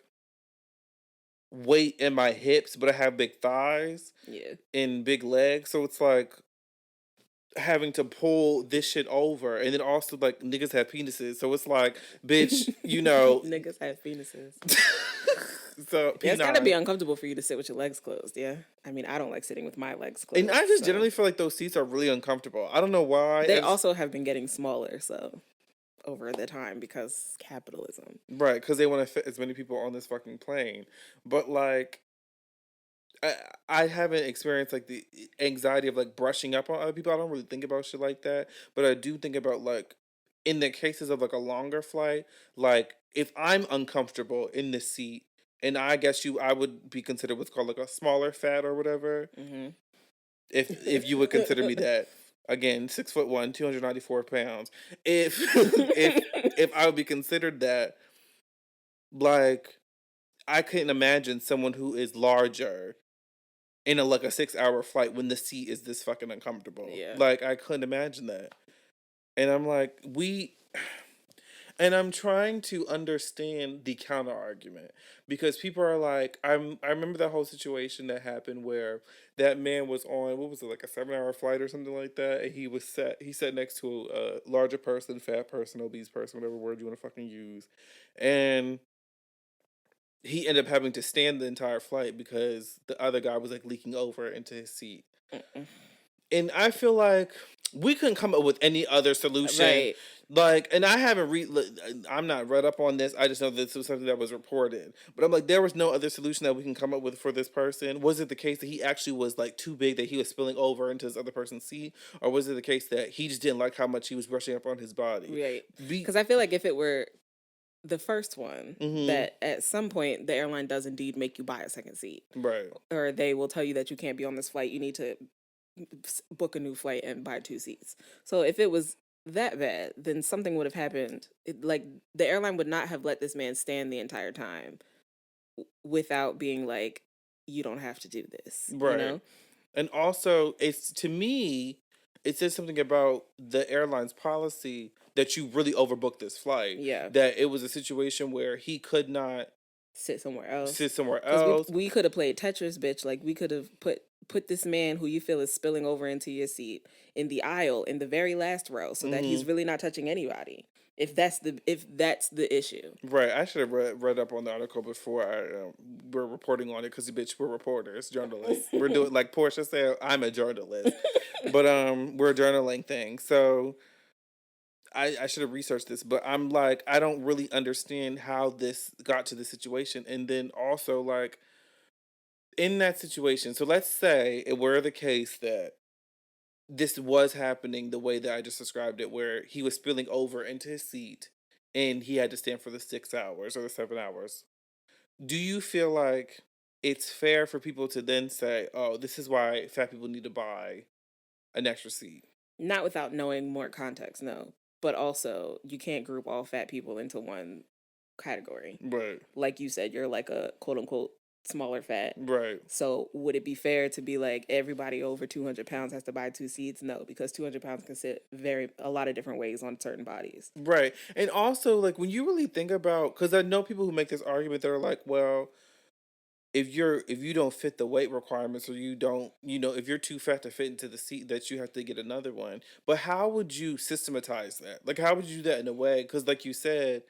weight in my hips, but I have big thighs Yeah. and big legs. So it's like having to pull this shit over. And then also, like, niggas have penises. So it's like, bitch, Niggas have penises. So Yeah, it's gotta P9. be uncomfortable for you to sit with your legs closed. Yeah, I mean, I don't like sitting with my legs closed. And I just so. generally feel like those seats are really uncomfortable. I don't know why. They also have been getting smaller, so over the time because capitalism. Right, because they want to fit as many people on this fucking plane. But like, I, I haven't experienced like the anxiety of like brushing up on other people. I don't really think about shit like that. But I do think about like, in the cases of like a longer flight, like if I'm uncomfortable in the seat, and I guess I would be considered what's called like a smaller fat or whatever. Mm-hmm. If you would consider me that, again, 6'1", 294 pounds. If I would be considered that, like I couldn't imagine someone who is larger in like a 6-hour flight when the seat is this fucking uncomfortable. Yeah. Like I couldn't imagine that. And I'm like, and I'm trying to understand the counter argument because people are like, I remember that whole situation that happened where that man was on, what was it, like a 7-hour flight or something like that, and he sat next to a larger person, fat person, obese person, whatever word you want to fucking use, and he ended up having to stand the entire flight because the other guy was like leaking over into his seat. Mm-mm. And I feel like we couldn't come up with any other solution. Right. Like, and I haven't I'm not read up on this. I just know this was something that was reported. But I'm like, there was no other solution that we can come up with for this person. Was it the case that he actually was like too big that he was spilling over into this other person's seat? Or was it the case that he just didn't like how much he was brushing up on his body? Right. Because I feel like if it were the first one, Mhm. that at some point the airline does indeed make you buy a second seat. Right. Or they will tell you that you can't be on this flight. You need to book a new flight and buy 2 seats. So if it was that bad, then something would have happened. Like the airline would not have let this man stand the entire time without being like, you don't have to do this. Right. You know? And also, it's to me, it says something about the airline's policy that you really overbooked this flight. Yeah. That it was a situation where he could not Sit somewhere else. sit somewhere Because else. we could have played Tetris, bitch. Like we could have put this man who you feel is spilling over into your seat in the aisle in the very last row, so that he's really not touching anybody. If that's the issue. Right. I should have read up on the article before we're reporting on it because, bitch, we're reporters, journalists. We're doing, like Portia said, I'm a journalist. But we're journaling things. So I should have researched this, but I'm like, I don't really understand how this got to this situation. And then also, like, in that situation, so let's say it were the case that this was happening the way that I just described it, where he was spilling over into his seat and he had to stand for the 6 hours or the 7 hours. Do you feel like it's fair for people to then say, oh, this is why fat people need to buy an extra seat? Not without knowing more context, no. But also, you can't group all fat people into one category. Right. Like you said, you're like a quote unquote smaller fat. Right. So would it be fair to be like everybody over 200 pounds has to buy 2 seats? No, because 200 pounds can sit a lot of different ways on certain bodies. Right. And also, like, when you really think about, because I know people who make this argument that are like, well, if you don't fit the weight requirements, or you don't, if you're too fat to fit into the seat, that you have to get another one. But how would you systematize that? Like, how would you do that in a way? Because like you said,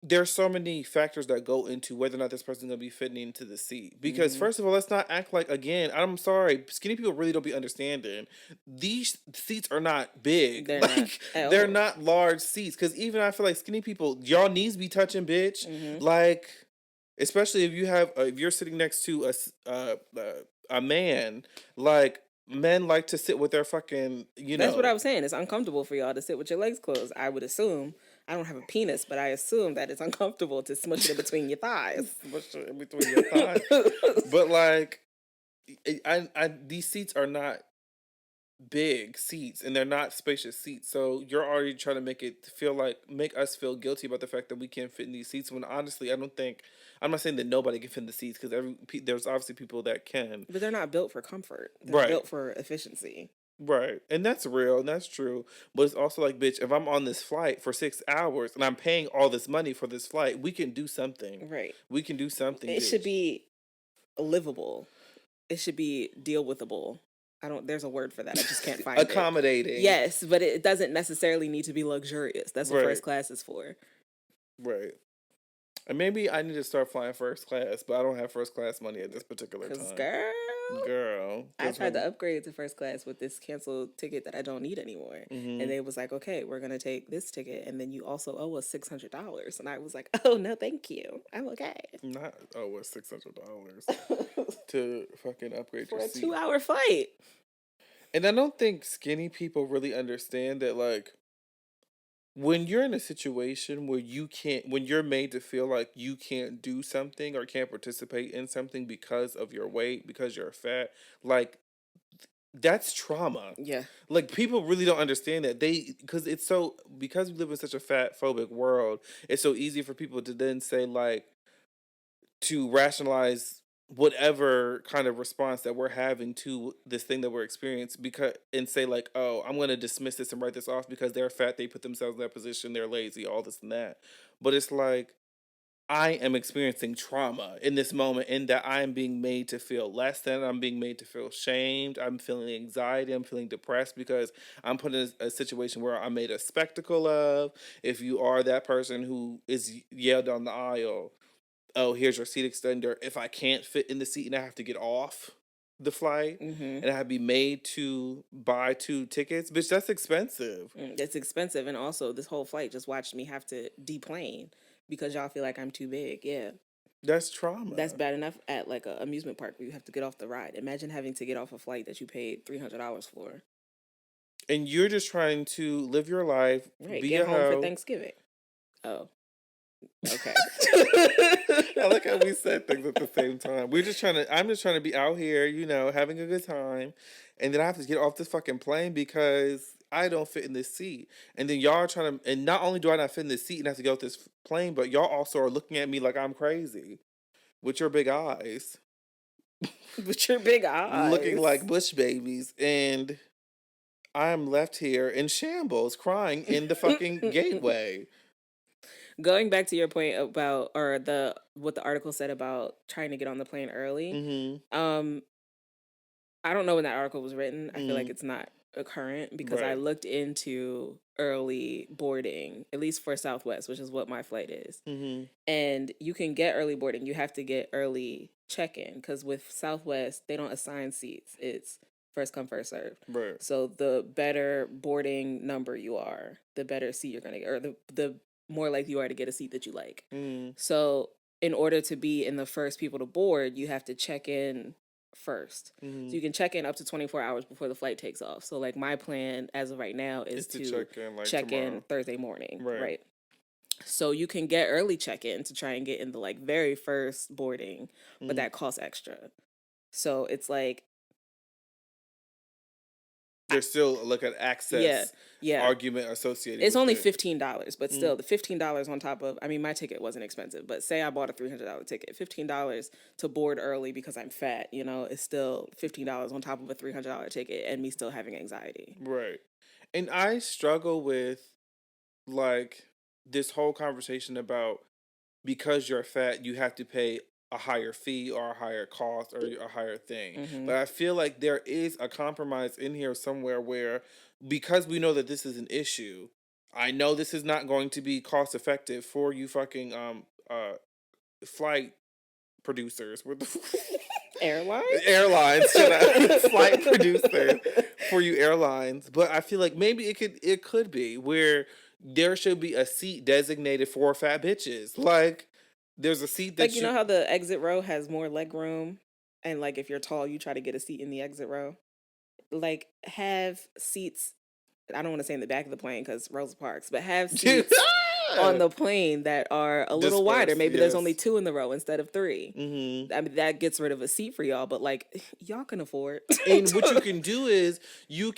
there's so many factors that go into whether or not this person's going to be fitting into the seat. Because first of all, let's not act like, again, I'm sorry, skinny people really don't be understanding. These seats are not big. They're like, not at they're all. not large seats. Because even I feel like skinny people, y'all knees be touching, bitch. Like, especially if you're sitting next to a man, like, men like to sit with their fucking, That's what I was saying. It's uncomfortable for y'all to sit with your legs closed. I would assume. I don't have a penis, but I assume that it's uncomfortable to smush it in between your thighs. between your thighs. But like, these seats are not big seats, and they're not spacious seats. So you're already trying to make us feel guilty about the fact that we can't fit in these seats. When honestly, I'm not saying that nobody can fit in the seats, because there's obviously people that can. But they're not built for comfort. They're Right. built for efficiency. Right. And that's real and that's true. But it's also like, bitch, if I'm on this flight for 6 hours and I'm paying all this money for this flight, we can do something. Right. We can do something. It bitch. should be livable. It should be deal withable. There's a word for that. I just can't find it. Accommodating. Yes, but it doesn't necessarily need to be luxurious. That's what Right. first class is for. Right. And maybe I need to start flying first class, but I don't have first class money at this particular Cause time. Girl. I tried to upgrade to first class with this canceled ticket that I don't need anymore. Mm-hmm. And they was like, okay, we're going to take this ticket. And then you also owe us $600. And I was like, oh, no, thank you. I'm okay. Not what's $600 to fucking upgrade For your a seat. 2-hour flight. And I don't think skinny people really understand that, like, when you're in a situation where when you're made to feel like you can't do something or can't participate in something because of your weight, because you're fat, like, that's trauma. Yeah. Like, people really don't understand that. Because we live in such a fat phobic world, it's so easy for people to then say, like, to rationalize whatever kind of response that we're having to this thing that we're experiencing and say, like, oh, I'm going to dismiss this and write this off because they're fat, they put themselves in that position, they're lazy, all this and that. But it's like, I am experiencing trauma in this moment, in that I am being made to feel less than, I'm being made to feel shamed, I'm feeling anxiety, I'm feeling depressed because I'm put in a situation where I'm made a spectacle of. If you are that person who is yelled down the aisle, oh, here's your seat extender. If I can't fit in the seat and I have to get off the flight Mm-hmm. and I have to be made to buy 2 tickets, bitch, that's expensive. It's expensive. And also, this whole flight just watched me have to deplane because y'all feel like I'm too big. Yeah. That's trauma. That's bad enough at like an amusement park where you have to get off the ride. Imagine having to get off a flight that you paid $300 for. And you're just trying to live your life, Right. be Get a home hoe. for Thanksgiving. Oh. Okay. I like how we said things at the same time. I'm just trying to be out here, having a good time. And then I have to get off this fucking plane because I don't fit in this seat. And then y'all are trying to, and not only do I not fit in this seat and have to get off this plane, but y'all also are looking at me like I'm crazy with your big eyes. With your big eyes. Looking like bush babies. And I'm left here in shambles crying in the fucking gateway. Going back to your point about, or what the article said about trying to get on the plane early. Mm-hmm. I don't know when that article was written. I feel like it's not current because I Right. looked into early boarding, at least for Southwest, which is what my flight is. Mm-hmm. And you can get early boarding. You have to get early check-in because with Southwest, they don't assign seats. It's first come, first serve. Right. So the better boarding number you are, the better seat you're going to get, or the more likely you are to get a seat that you like. Mm-hmm. So in order to be in the first people to board, you have to check in first. Mm-hmm. So you can check in up to 24 hours before the flight takes off. So like my plan as of right now is to check in Thursday morning. Right. So you can get early check-in to try and get in the like very first boarding, but that costs extra. So it's like there's still like an access argument associated it's with only it. $15, but still the $15 on top of, I mean, my ticket wasn't expensive, but say I bought a $300 ticket, $15 to board early because I'm fat, is still $15 on top of a $300 ticket and me still having anxiety. Right. And I struggle with like this whole conversation about because you're fat, you have to pay a higher fee or a higher cost or a higher thing. Mm-hmm. But I feel like there is a compromise in here somewhere where, because we know that this is an issue, I know this is not going to be cost effective for you fucking flight producers. Airlines, flight producers for you airlines. But I feel like maybe it could be where there should be a seat designated for fat bitches. Like, there's a seat that like, you know how the exit row has more leg room, and like if you're tall, you try to get a seat in the exit row. Like, have seats. I don't want to say in the back of the plane because Rosa Parks, but have seats on the plane that are a little wider. Maybe there's only 2 in the row instead of 3. Mm-hmm. I mean, that gets rid of a seat for y'all, but like y'all can afford. And what you can do is you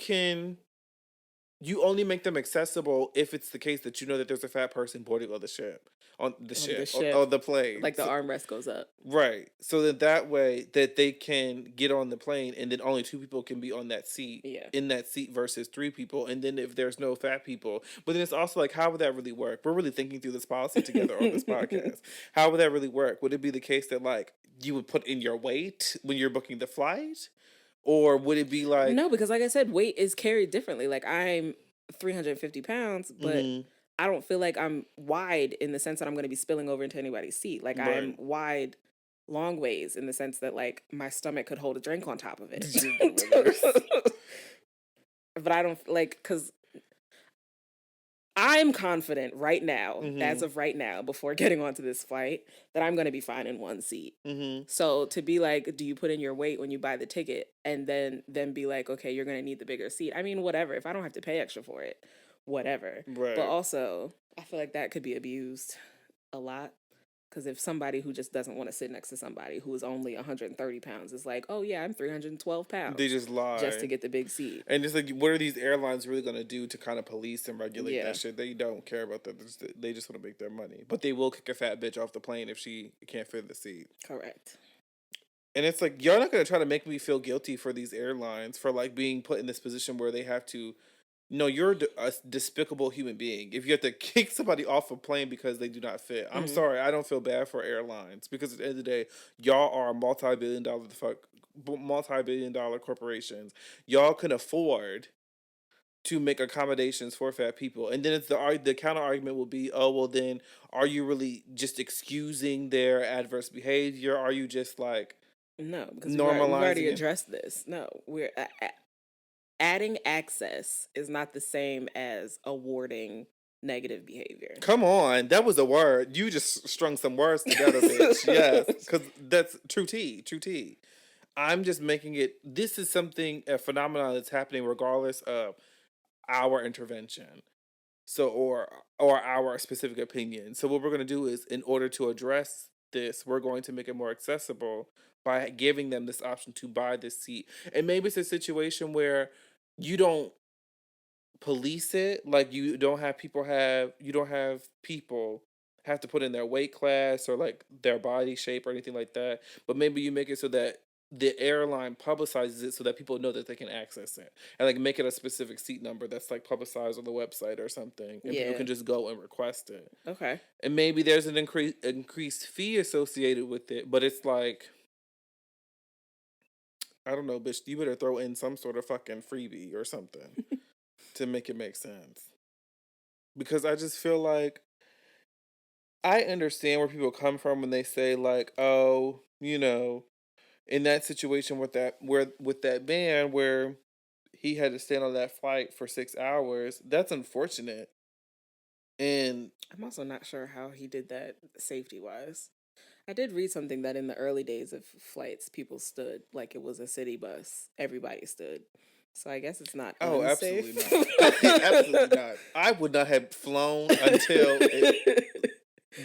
only make them accessible if it's the case that you know that there's a fat person boarding on the ship. On the plane. Like the armrest goes up. Right. So that way that they can get on the plane and then only 2 people can be on that seat. Yeah. In that seat versus 3 people. And then if there's no fat people. But then it's also like, how would that really work? We're really thinking through this policy together on this podcast. How would that really work? Would it be the case that like you would put in your weight when you're booking the flight? Or would it be like... No, because like I said, weight is carried differently. Like I'm 350 pounds, but I don't feel like I'm wide in the sense that I'm going to be spilling over into anybody's seat. Like I'm Right. wide long ways in the sense that like my stomach could hold a drink on top of it. But I don't like, because I'm confident right now, as of right now, before getting onto this flight, that I'm going to be fine in one seat. So to be like, do you put in your weight when you buy the ticket and then be like, okay, you're going to need the bigger seat? I mean, whatever. If I don't have to pay extra for it, whatever. Right. But also, I feel like that could be abused a lot. Because if somebody who just doesn't want to sit next to somebody who is only 130 pounds is like, oh yeah, I'm 312 pounds. They just lie. Just to get the big seat. And it's like, what are these airlines really going to do to kind of police and regulate Yeah. that shit? They don't care about that. They just want to make their money. But they will kick a fat bitch off the plane if she can't fit the seat. Correct. And it's like, y'all not going to try to make me feel guilty for these airlines for like being put in this position where they have to. No, you're a despicable human being. If you have to kick somebody off a plane because they do not fit, I'm sorry. I don't feel bad for airlines because at the end of the day, y'all are multi-billion-dollar corporations. Y'all can afford to make accommodations for fat people, and then it's the counter argument will be, oh well, then are you really just excusing their adverse behavior? Are you just like No, because we've normalizing already it? addressed this. No, we're adding access is not the same as awarding negative behavior. Come on, that was a word. You just strung some words together, bitch. Yes, because that's true tea. True tea. I'm just making it. This is a phenomenon that's happening regardless of our intervention. So or our specific opinion. So what we're gonna do is, in order to address this, we're going to make it more accessible by giving them this option to buy this seat. And maybe it's a situation where you don't police it, like you don't have people have to put in their weight class or like their body shape or anything like that, but maybe you make it so that the airline publicizes it so that people know that they can access it, and like make it a specific seat number that's like publicized on the website or something, and people Yeah. can just go and request it. Okay. And maybe there's an increased fee associated with it, but it's like, I don't know, bitch, you better throw in some sort of fucking freebie or something to make it make sense. Because I just feel like I understand where people come from when they say like, oh, in that situation with that man where he had to stand on that flight for 6 hours, that's unfortunate. And I'm also not sure how he did that safety wise. I did read something that in the early days of flights, people stood like it was a city bus. Everybody stood. So I guess it's not oh, unsafe. absolutely not. Absolutely not. I would not have flown until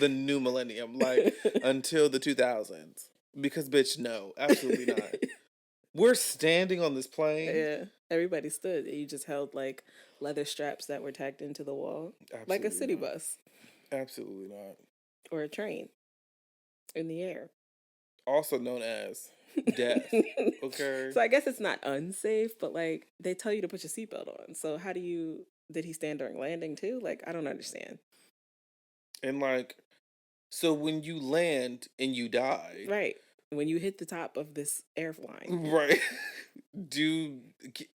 the new millennium, like until the 2000s. Because bitch, no, absolutely not. We're standing on this plane. Yeah, everybody stood. You just held like leather straps that were tacked into the wall, like a Absolutely city not. bus Absolutely not. or a train in the air. Also known as death. Okay. So I guess it's not unsafe, but like they tell you to put your seatbelt on. So how did he stand during landing too? Like I don't understand. And like, so when you land and you die, Right. When you hit the top of this airline. right?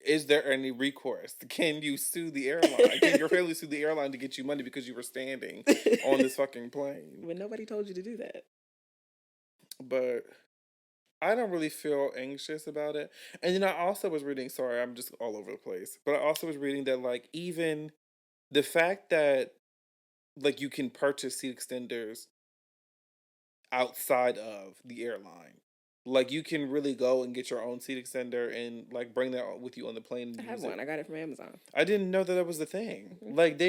Is there any recourse? Can you sue the airline? Can your family sue the airline to get you money because you were standing on this fucking plane? When nobody told you to do that. But I don't really feel anxious about it. And then I also was reading, sorry, I'm just all over the place, but I also was reading that like even the fact that like you can purchase seat extenders outside of the airline. Like you can really go and get your own seat extender and like bring that with you on the plane and I have use one. it. I got it from Amazon. I didn't know that was the thing. Like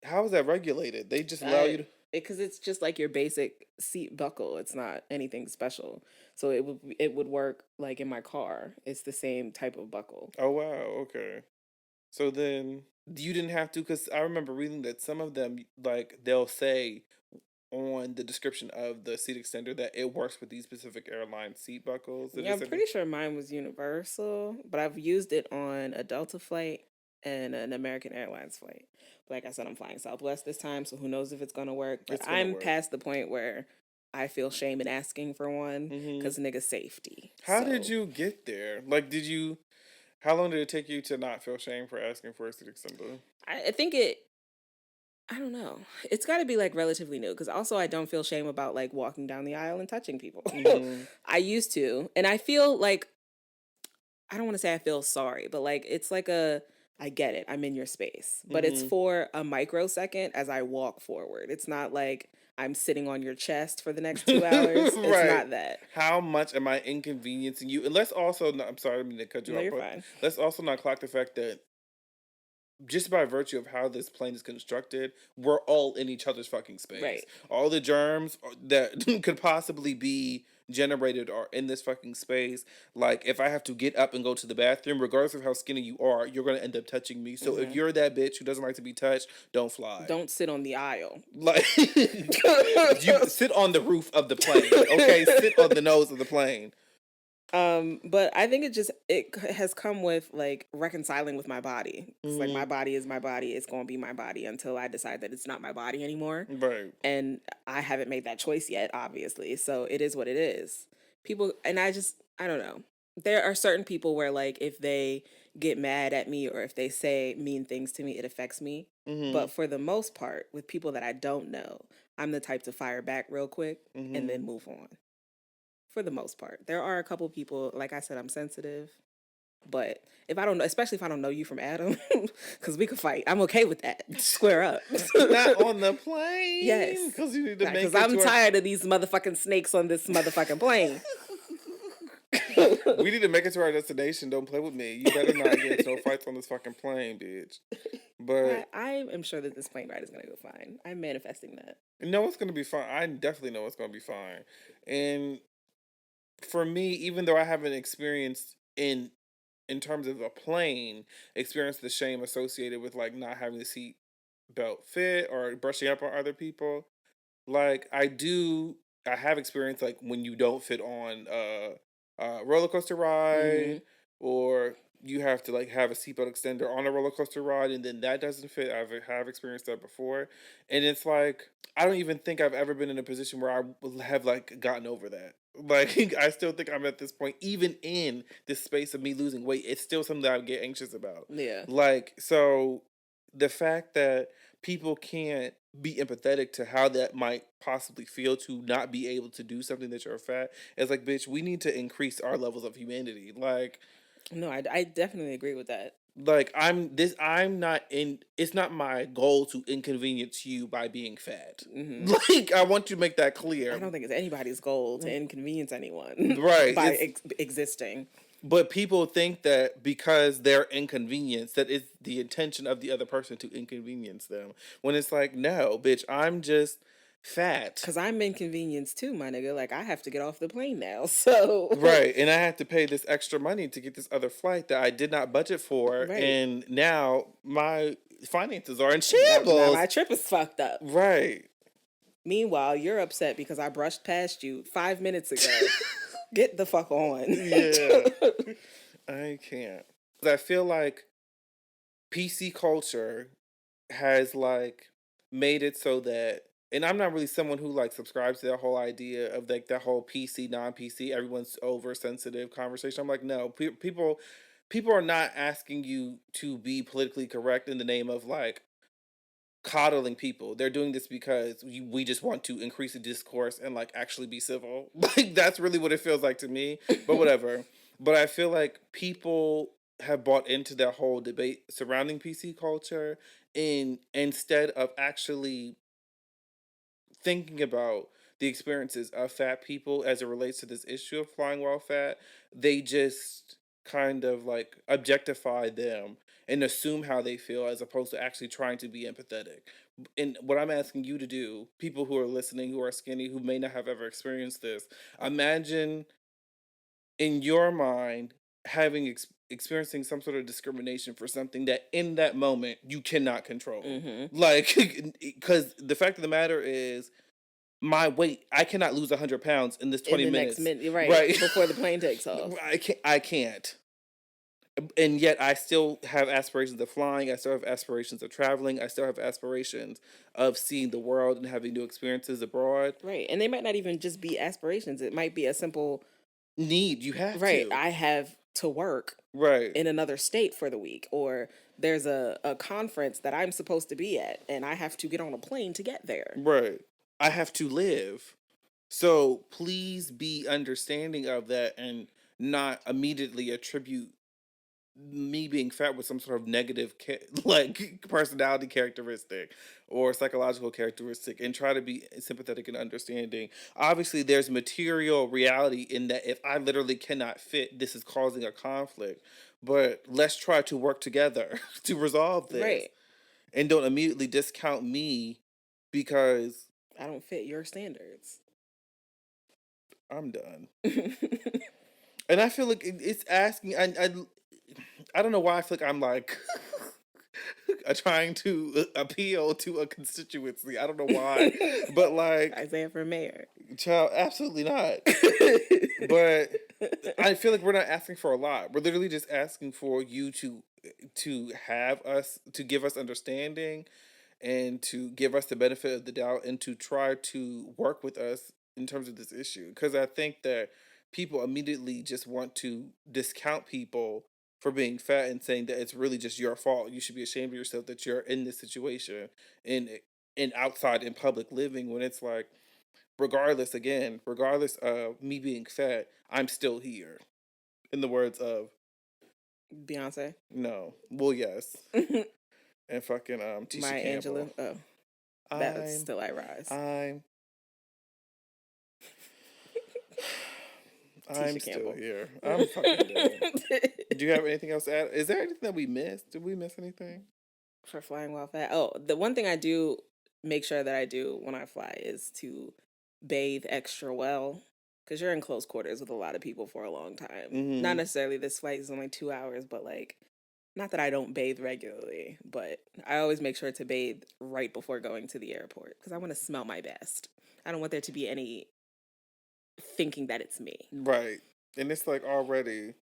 how is that regulated? They just allow you to. Because it's just like your basic seat buckle. It's not anything special. So it would work like in my car. It's the same type of buckle. Oh wow, okay. So then you didn't have to, because I remember reading that some of them like they'll say on the description of the seat extender that it works with these specific airline seat buckles. Yeah, I'm pretty sure mine was universal, but I've used it on a Delta flight and an American Airlines flight. Like I said, I'm flying Southwest this time, so who knows if it's gonna work. But I'm past the point where I feel shame in asking for one because nigga safety. How did you get there? Like, how long did it take you to not feel shame for asking for a seat extender? I think I don't know. It's got to be like relatively new because also I don't feel shame about like walking down the aisle and touching people. Mm-hmm. I used to, and I feel like I don't want to say I feel sorry, but like it's like a I get it. I'm in your space. But it's Mm-hmm. for a microsecond as I walk forward. It's not like I'm sitting on your chest for the next 2 hours. It's Right. not that. How much am I inconveniencing you? And let's also not, I'm sorry, I didn't mean to cut you No, off, you're but fine. let's also not clock the fact that just by virtue of how this plane is constructed, we're all in each other's fucking space. Right. All the germs that could possibly be generated are in this fucking space. Like, if I have to get up and go to the bathroom, regardless of how skinny you are, you're going to end up touching me. So if you're that bitch who doesn't like to be touched, don't fly. Don't sit on the aisle. Like, you sit on the roof of the plane, okay? Sit on the nose of the plane. But I think it has come with like reconciling with my body. It's like my body is my body. It's going to be my body until I decide that it's not my body anymore. Right. And I haven't made that choice yet, obviously. So it is what it is. People, and I don't know. There are certain people where like if they get mad at me or if they say mean things to me, it affects me. But for the most part, with people that I don't know, I'm the type to fire back real quick and then move on. For the most part, there are a couple people, like I said, I'm sensitive. But if I don't know, especially if I don't know you from Adam, because we could fight, I'm okay with that. Square up. Not on the plane. Yes. Because you need to make it. Because I'm tired of these motherfucking snakes on this motherfucking plane. We need to make it to our destination. Don't play with me. You better not get into no fights on this fucking plane, bitch. But I am sure that this plane ride is going to go fine. I'm manifesting that. no, it's going to be fine. I definitely know it's going to be fine. And for me, even though I haven't experienced in terms of a plane, experienced the shame associated with like not having the seat belt fit or brushing up on other people. Like I have experienced like when you don't fit on a roller coaster ride, or you have to like have a seatbelt extender on a roller coaster ride, and then that doesn't fit. Have experienced that before, and it's like I don't even think I've ever been in a position where I have like gotten over that. Like I still think I'm at this point, even in this space of me losing weight, it's still something that I get anxious about. Yeah. Like so, the fact that people can't be empathetic to how that might possibly feel to not be able to do something that you're fat. It's like, bitch, we need to increase our levels of humanity. No, I definitely agree with that. I'm not in, it's not my goal to inconvenience you by being fat. Like, I want to make that clear. I don't think it's anybody's goal to inconvenience anyone. Right. By existing. But people think that because they're inconvenienced, that it's the intention of the other person to inconvenience them. When it's like, no, bitch, I'm just fat. Because I'm inconvenienced too, my nigga. Like, I have to get off the plane now, so... Right, and I have to pay this extra money to get this other flight that I did not budget for, Right. and now my finances are in shambles. Now my trip is fucked up. Right. Meanwhile, you're upset because I brushed past you 5 minutes ago. Get the fuck on. Yeah. I can't. I feel like PC culture has like made it so that, and I'm not really someone who like subscribes to that whole idea of like that whole PC non-PC everyone's oversensitive conversation. I'm like, no, people are not asking you to be politically correct in the name of like coddling people. They're doing this because we just want to increase the discourse and like actually be civil. Like that's really what it feels like to me. But whatever. But I feel like people have bought into that whole debate surrounding PC culture instead of actually thinking about the experiences of fat people as it relates to this issue of flying while fat. They just kind of like objectify them and assume how they feel as opposed to actually trying to be empathetic. And what I'm asking you to do, people who are listening, who are skinny, who may not have ever experienced this, imagine in your mind having experiencing some sort of discrimination for something that in that moment you cannot control. Like, because the fact of the matter is, my weight, I cannot lose 100 pounds in this 20 in the minutes. next minute, right before the plane takes off. I can't. And yet I still have aspirations of flying. I still have aspirations of traveling. I still have aspirations of seeing the world and having new experiences abroad. Right. And they might not even just be aspirations. It might be a simple need. You have right. to. I have to work Right. in another state for the week, or there's a conference that I'm supposed to be at and I have to get on a plane to get there. Right. I have to live. So please be understanding of that and not immediately attribute me being fat with some sort of negative like personality characteristic or psychological characteristic, and try to be sympathetic and understanding. Obviously there's material reality in that if I literally cannot fit, this is causing a conflict, but let's try to work together to resolve this, Right. and don't immediately discount me because I don't fit your standards. I'm done. And I feel like it's asking. I don't know why I feel like I'm like trying to appeal to a constituency. I don't know why, but like, Isaiah for mayor. child, absolutely not. But I feel like we're not asking for a lot. We're literally just asking for you to have us, to give us understanding, and to give us the benefit of the doubt, and to try to work with us in terms of this issue. Because I think that people immediately just want to discount people for being fat and saying that it's really just your fault. You should be ashamed of yourself that you're in this situation in outside in public living, when it's like, regardless of me being fat, I'm still here. In the words of Beyonce. no, well, yes, and fucking Tisha Maya Campbell. Angelou. Oh, that's Still I Rise. I'm Tisha still Campbell. here. I'm fucking dead. Do you have anything else to add? Is there anything that we missed? Did we miss anything? For flying while fat. Oh, the one thing I do make sure that I do when I fly is to bathe extra well, because you're in close quarters with a lot of people for a long time. Mm-hmm. Not necessarily this flight is only 2 hours, but like, not that I don't bathe regularly, but I always make sure to bathe right before going to the airport because I want to smell my best. I don't want there to be any thinking that it's me. Right. And it's like, already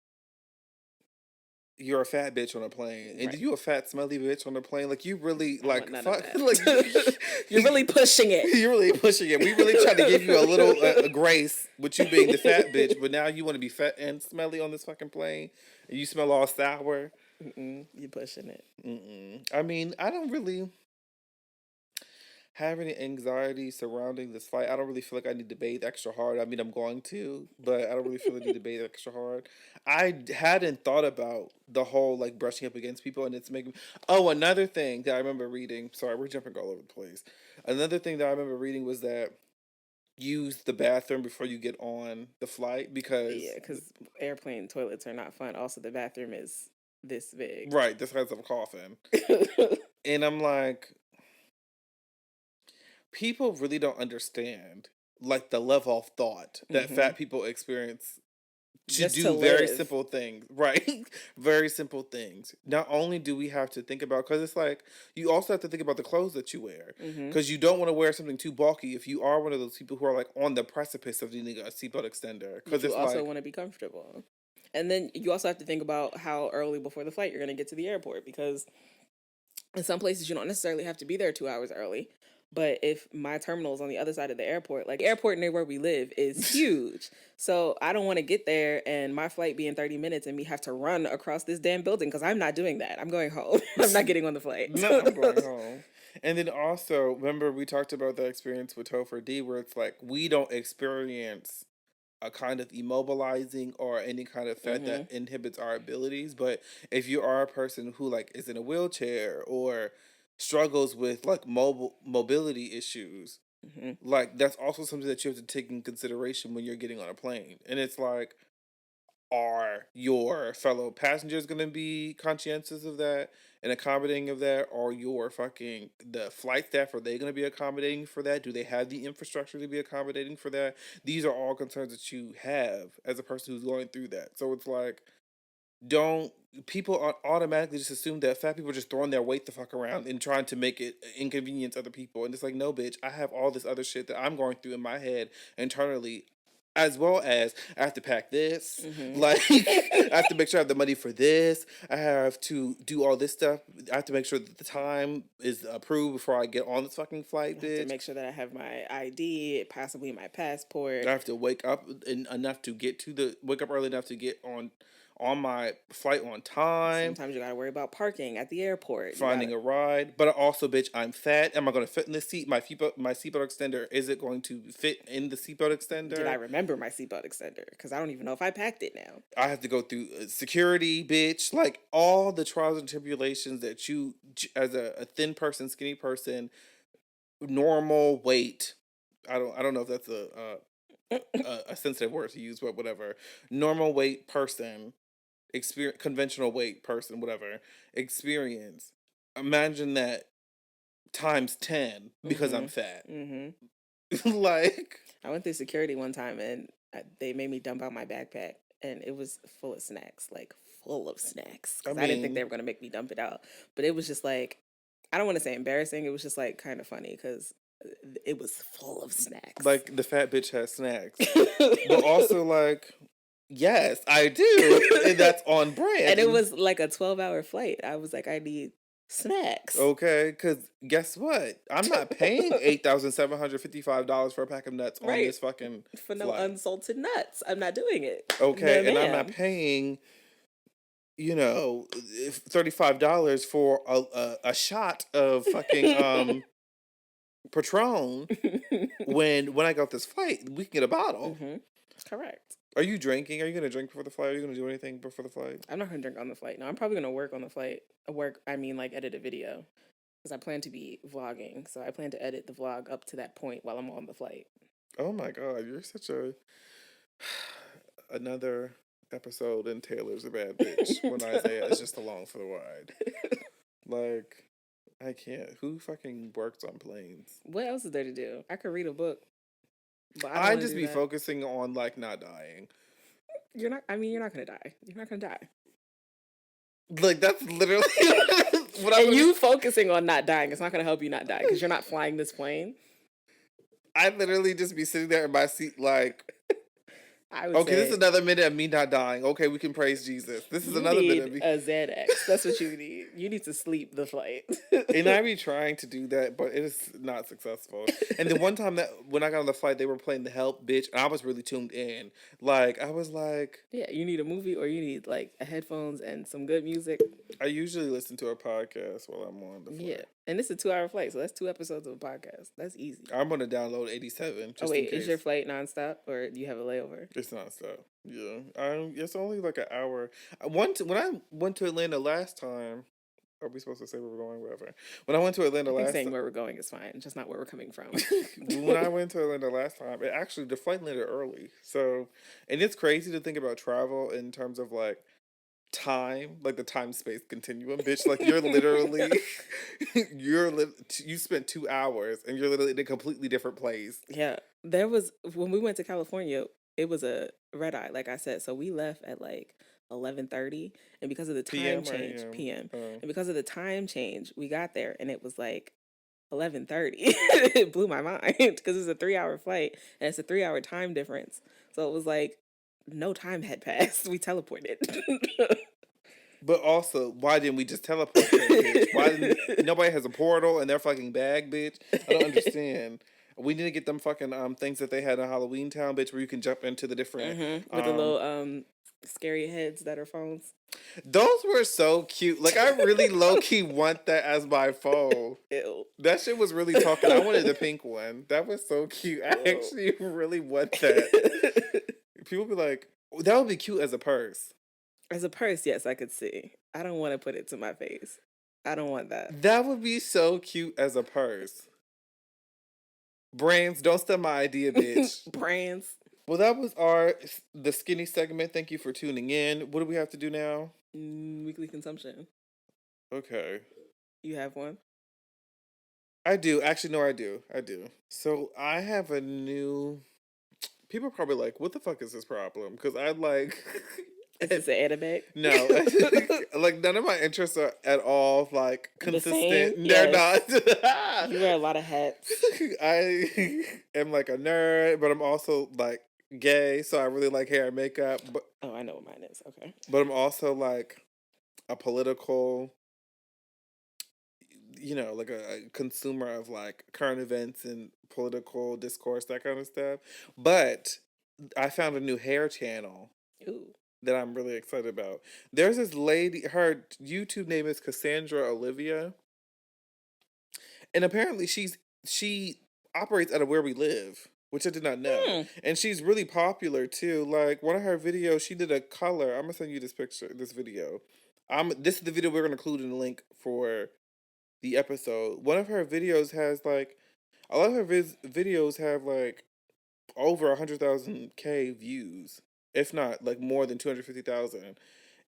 you're a fat bitch on a plane, and Right. you a fat smelly bitch on a plane. Like, you really I like want none of fuck. that. Like, You're really pushing it. You're really pushing it. We really tried to give you a little a grace with you being the fat bitch, but now you want to be fat and smelly on this fucking plane, and you smell all sour. You're pushing it. I mean, I don't really have any anxiety surrounding this flight. I don't really feel like I need to bathe extra hard. I mean, I'm going to, but I don't really feel I need to bathe extra hard. I hadn't thought about the whole like brushing up against people, and it's making. Oh, another thing that I remember reading. Sorry, we're jumping all over the place. Another thing that I remember reading was that use the bathroom before you get on the flight, because because airplane toilets are not fun. Also, the bathroom is this big. right, the size of a coffin. And I'm like, people really don't understand like the level of thought that fat people experience to Just do to very live. simple things, right? Very simple things. Not only do we have to think about, because it's like, you also have to think about the clothes that you wear, because you don't want to wear something too bulky if you are one of those people who are like on the precipice of needing a seatbelt extender, because You it's also like, want to be comfortable. And then you also have to think about how early before the flight you're going to get to the airport, because in some places you don't necessarily have to be there 2 hours early. But if my terminal is on the other side of the airport, like airport near where we live is huge. So I don't want to get there and my flight be in 30 minutes and me have to run across this damn building, because I'm not doing that. I'm going home. I'm not getting on the flight. no, I'm going home. And then also, remember we talked about the experience with Topher D, where it's like, we don't experience a kind of immobilizing or any kind of fat that inhibits our abilities. But if you are a person who like is in a wheelchair or struggles with like mobility issues, like that's also something that you have to take in consideration when you're getting on a plane. And it's like, are your fellow passengers going to be conscientious of that and accommodating of that? Or your fucking the flight staff, are they going to be accommodating for that? Do they have the infrastructure to be accommodating for that? These are all concerns that you have as a person who's going through that. So it's like, don't people automatically just assume that fat people are just throwing their weight the fuck around and trying to make it inconvenience other people. And it's like, no, bitch, I have all this other shit that I'm going through in my head internally, as well as I have to pack this, like I have to make sure I have the money for this, I have to do all this stuff, I have to make sure that the time is approved before I get on this fucking flight, bitch. To make sure that I have my ID, possibly my passport. I have to wake up early enough to get on my flight on time. Sometimes you gotta worry about parking at the airport. Finding a ride, but also, bitch, I'm fat. Am I going to fit in this seat? My seatbelt extender, is it going to fit in the seatbelt extender? Did I remember my seatbelt extender? Because I don't even know if I packed it now. I have to go through security, bitch. Like all the trials and tribulations that you, as a thin person, skinny person, normal weight. I don't know if that's a sensitive word to use, but whatever. Normal weight person, conventional weight person, whatever experience. Imagine that times 10 because I'm fat. Like, I went through security one time and they made me dump out my backpack, and it was full of snacks, like full of snacks. Because I didn't think they were gonna make me dump it out, but it was just like, I don't want to say embarrassing. It was just like kind of funny because it was full of snacks. Like the fat bitch has snacks, but also like, yes, I do, and that's on brand. And it was like a 12-hour flight. I was like, I need snacks. Okay, because guess what? I'm not paying $8,755 for a pack of nuts on this fucking for no flight. Unsalted nuts. I'm not doing it. Okay, No, and I'm ma'am. not paying, $35 for a shot of fucking Patron when I got this flight. We can get a bottle. Correct. Are you drinking? Are you gonna drink before the flight? Are you gonna do anything before the flight? I'm not gonna drink on the flight. No, I'm probably gonna work on the flight. I mean, like edit a video, because I plan to be vlogging. So I plan to edit the vlog up to that point while I'm on the flight. Oh my god, you're such a another episode in Taylor's a Bad Bitch when Isaiah is just along for the ride. Like, I can't. Who fucking works on planes? What else is there to do? I could read a book. But I'd just be focusing on like not dying. You're not. I mean, you're not gonna die. You're not gonna die. Like that's literally what And you focusing on not dying, it's not gonna help you not die because you're not flying this plane. I'd literally just be sitting there in my seat like, I would okay, say, this is another minute of me not dying. Okay, we can praise Jesus. This is another minute of me. A Xanax. That's what you need. You need to sleep the flight. And I be trying to do that, but it is not successful. And the one time that when I got on the flight, they were playing The Help, bitch, and I was really tuned in. Like, I was like... Yeah, you need a movie or you need, like, headphones and some good music. I usually listen to a podcast while I'm on the flight. Yeah, and it's a 2-hour flight, so that's 2 episodes of a podcast. That's easy. I'm going to download 87, just in case. Is your flight nonstop, or do you have a layover? It's nonstop, yeah. It's only like an hour. When I went to Atlanta last time... Are we supposed to say where we're going? Whatever. When I went to Atlanta last time... saying where we're going is fine, just not where we're coming from. When I went to Atlanta last time, the flight landed early. So, and it's crazy to think about travel in terms of like time, like the time-space continuum, bitch. Like you're literally, you spent 2 hours and you're literally in a completely different place. Yeah. When we went to California, it was a red eye, like I said. So we left at like 11:30, and because of the time change, PM, and because of the time change, we got there and it was like 11:30. It blew my mind because it's a 3-hour flight and it's a 3-hour time difference. So it was like no time had passed. We teleported. But also, why didn't we just teleport there, bitch? Why didn't nobody has a portal in their fucking bag, bitch? I don't understand. We need to get them fucking things that they had in Halloween Town, bitch, where you can jump into the different with the little scary heads that are phones. Those were so cute. Like I really low key want that as my phone. Ew. That shit was really talking. I wanted the pink one. That was so cute. I actually really want that. People be like, that would be cute as a purse. As a purse, yes, I could see. I don't want to put it to my face. I don't want that. That would be so cute as a purse. Brands, don't steal my idea, bitch. Brands. Well, that was the skinny segment. Thank you for tuning in. What do we have to do now? Weekly consumption. Okay. You have one? I do. Actually, no, I do. So I have a new... People are probably like, what the fuck is this problem? Because I like... Is this an anime? No. Like, none of my interests are at all, like, consistent. They're not. You wear a lot of hats. I am, like, a nerd, but I'm also, like, gay, so I really like hair and makeup. But, oh, I know what mine is. Okay. But I'm also, like, a political... like a consumer of like current events and political discourse, that kind of stuff. But I found a new hair channel. Ooh. that I'm really excited about. There's this lady, her YouTube name is Cassandra Olivia, and apparently she operates out of where we live, which I did not know. Hmm. And she's really popular too. Like one of her videos, she did a color. I'm gonna send you this video. This is the video we're gonna include in the link for the episode. One of her videos has like a lot of her videos have like over 100,000 K views, if not like more than 250,000.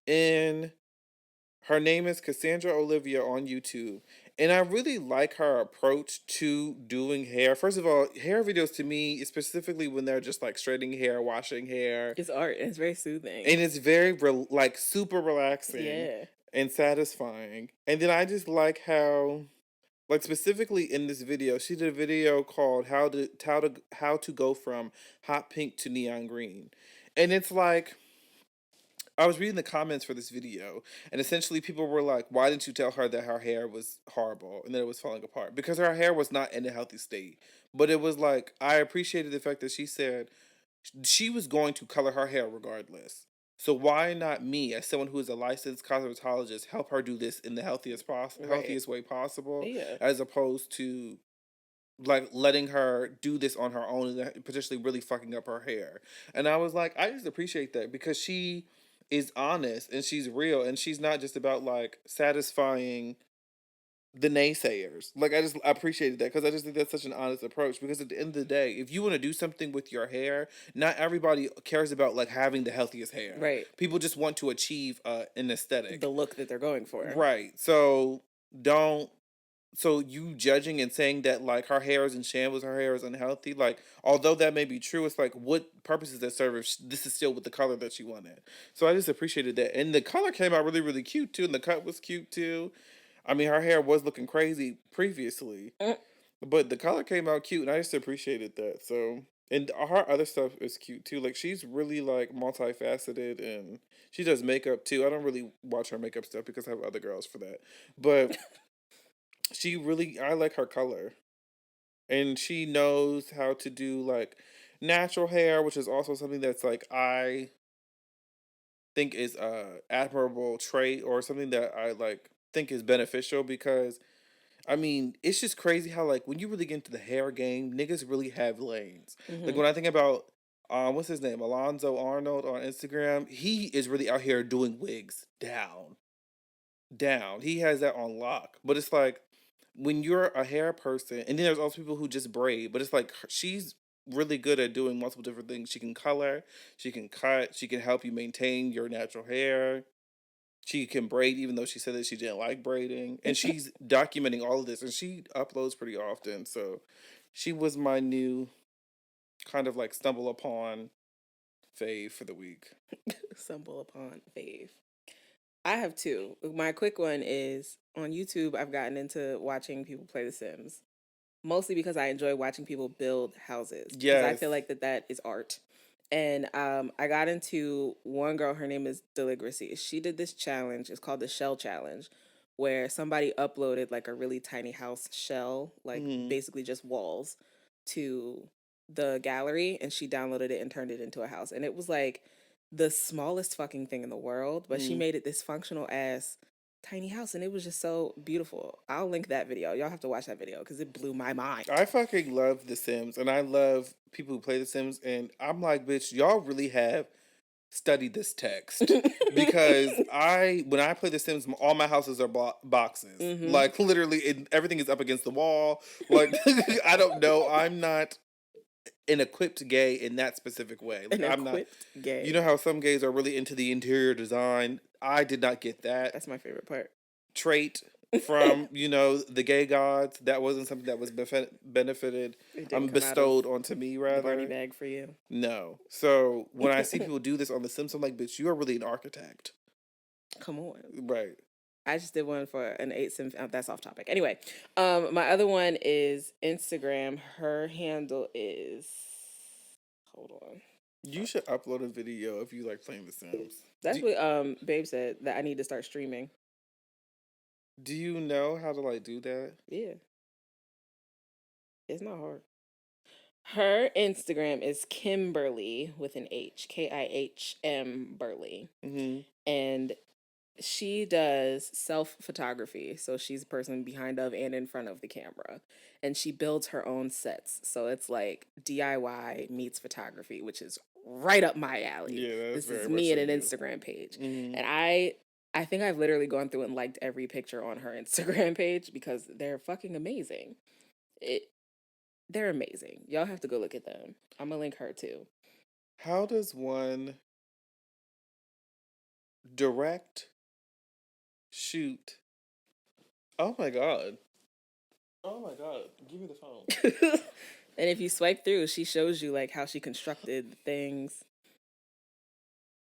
And her name is Cassandra Olivia on YouTube. And I really like her approach to doing hair. First of all, hair videos to me, specifically when they're just like straightening hair, washing hair, It's art. And it's very soothing. and it's very like super relaxing Yeah. and satisfying. And then I just like how, like specifically in this video, she did a video called how to go from hot pink to neon green. And it's like I was reading the comments for this video, and essentially people were like, "Why didn't you tell her that her hair was horrible and that it was falling apart?" Because her hair was not in a healthy state. But it was like I appreciated the fact that she said she was going to color her hair regardless. So why not me, as someone who is a licensed cosmetologist, help her do this in the Right. healthiest way possible, Yeah. as opposed to like letting her do this on her own and potentially really fucking up her hair. And I was like, I just appreciate that because she is honest and she's real and she's not just about like satisfying the naysayers. Like I appreciated that because I just think that's such an honest approach. Because at the end of the day, if you want to do something with your hair, not everybody cares about like having the healthiest hair. Right. People just want to achieve an aesthetic. The look that they're going for. Right. So don't. So you judging and saying that like her hair is in shambles, her hair is unhealthy. Like although that may be true, it's like what purpose does that serve if this is still with the color that she wanted. So I just appreciated that, and the color came out really really cute too, and the cut was cute too. I mean, her hair was looking crazy previously, Mm. but the color came out cute, and I just appreciated that. So, and her other stuff is cute too. Like she's really like multifaceted, and she does makeup too. I don't really watch her makeup stuff because I have other girls for that, but I like her color, and she knows how to do like natural hair, which is also something that's like I think is a admirable trait or something that I like think is beneficial because I mean, it's just crazy how like when you really get into the hair game, niggas really have lanes. Like Hmm. when I think about what's his name? Alonzo Arnold on Instagram, he is really out here doing wigs down. Down. He has that on lock. But it's like when you're a hair person, and then there's also people who just braid, but it's like she's really good at doing multiple different things. She can color, she can cut, she can help you maintain your natural hair. She can braid, even though she said that she didn't like braiding. And she's documenting all of this, and she uploads pretty often. So she was my new kind of like stumble upon fave for the week. Stumble upon fave. I have two. My quick one is on YouTube. I've gotten into watching people play The Sims, mostly because I enjoy watching people build houses because I Yes. feel like that is art. And I got into one girl. Her name is Deligracy. She did this challenge. It's called the Shell Challenge, where somebody uploaded like a really tiny house shell, like Mhm. basically just walls, to the gallery, and she downloaded it and turned it into a house. And it was like the smallest fucking thing in the world, but she Mhm. made it this functional ass tiny house, and it was just so beautiful. I'll link that video. Y'all have to watch that video because it blew my mind. I fucking love The Sims, and I love people who play The Sims, and I'm like, bitch, y'all really have studied this text because when I play The Sims, all my houses are boxes, Mm-hmm. like literally, everything is up against the wall. Like I don't know, I'm not an equipped gay in that specific way. Like An I'm not. equipped gay. You know how some gays are really into the interior design. I did not get that That's my favorite part. trait from the gay gods. That wasn't something that was benefited It didn't come out of bestowed onto me the Barney rather. bag for you. No. So when I see people do this on The Sims, I'm like, bitch, you are really an architect. Come on. Right. I just did one for an 8 sim. That's off topic. Anyway, my other one is Instagram. Her handle is. Hold on. You should upload a video if you like playing The Sims. That's what Babe said, that I need to start streaming. Do you know how to like do that? Yeah, it's not hard. Her Instagram is Kimberly with an H, Kihm Burley. Mm-hmm. And she does self photography. So she's a person behind of and in front of the camera. And she builds her own sets. So it's like DIY meets photography, which is right up my alley. Yeah, that's This is very me much and an you. Instagram page. Mm-hmm. And I think I've literally gone through and liked every picture on her Instagram page because they're fucking amazing. They're amazing. Y'all have to go look at them. I'm gonna link her too. How does one direct, shoot? Oh my god. Oh my god. Give me the phone. And if you swipe through, she shows you like how she constructed things.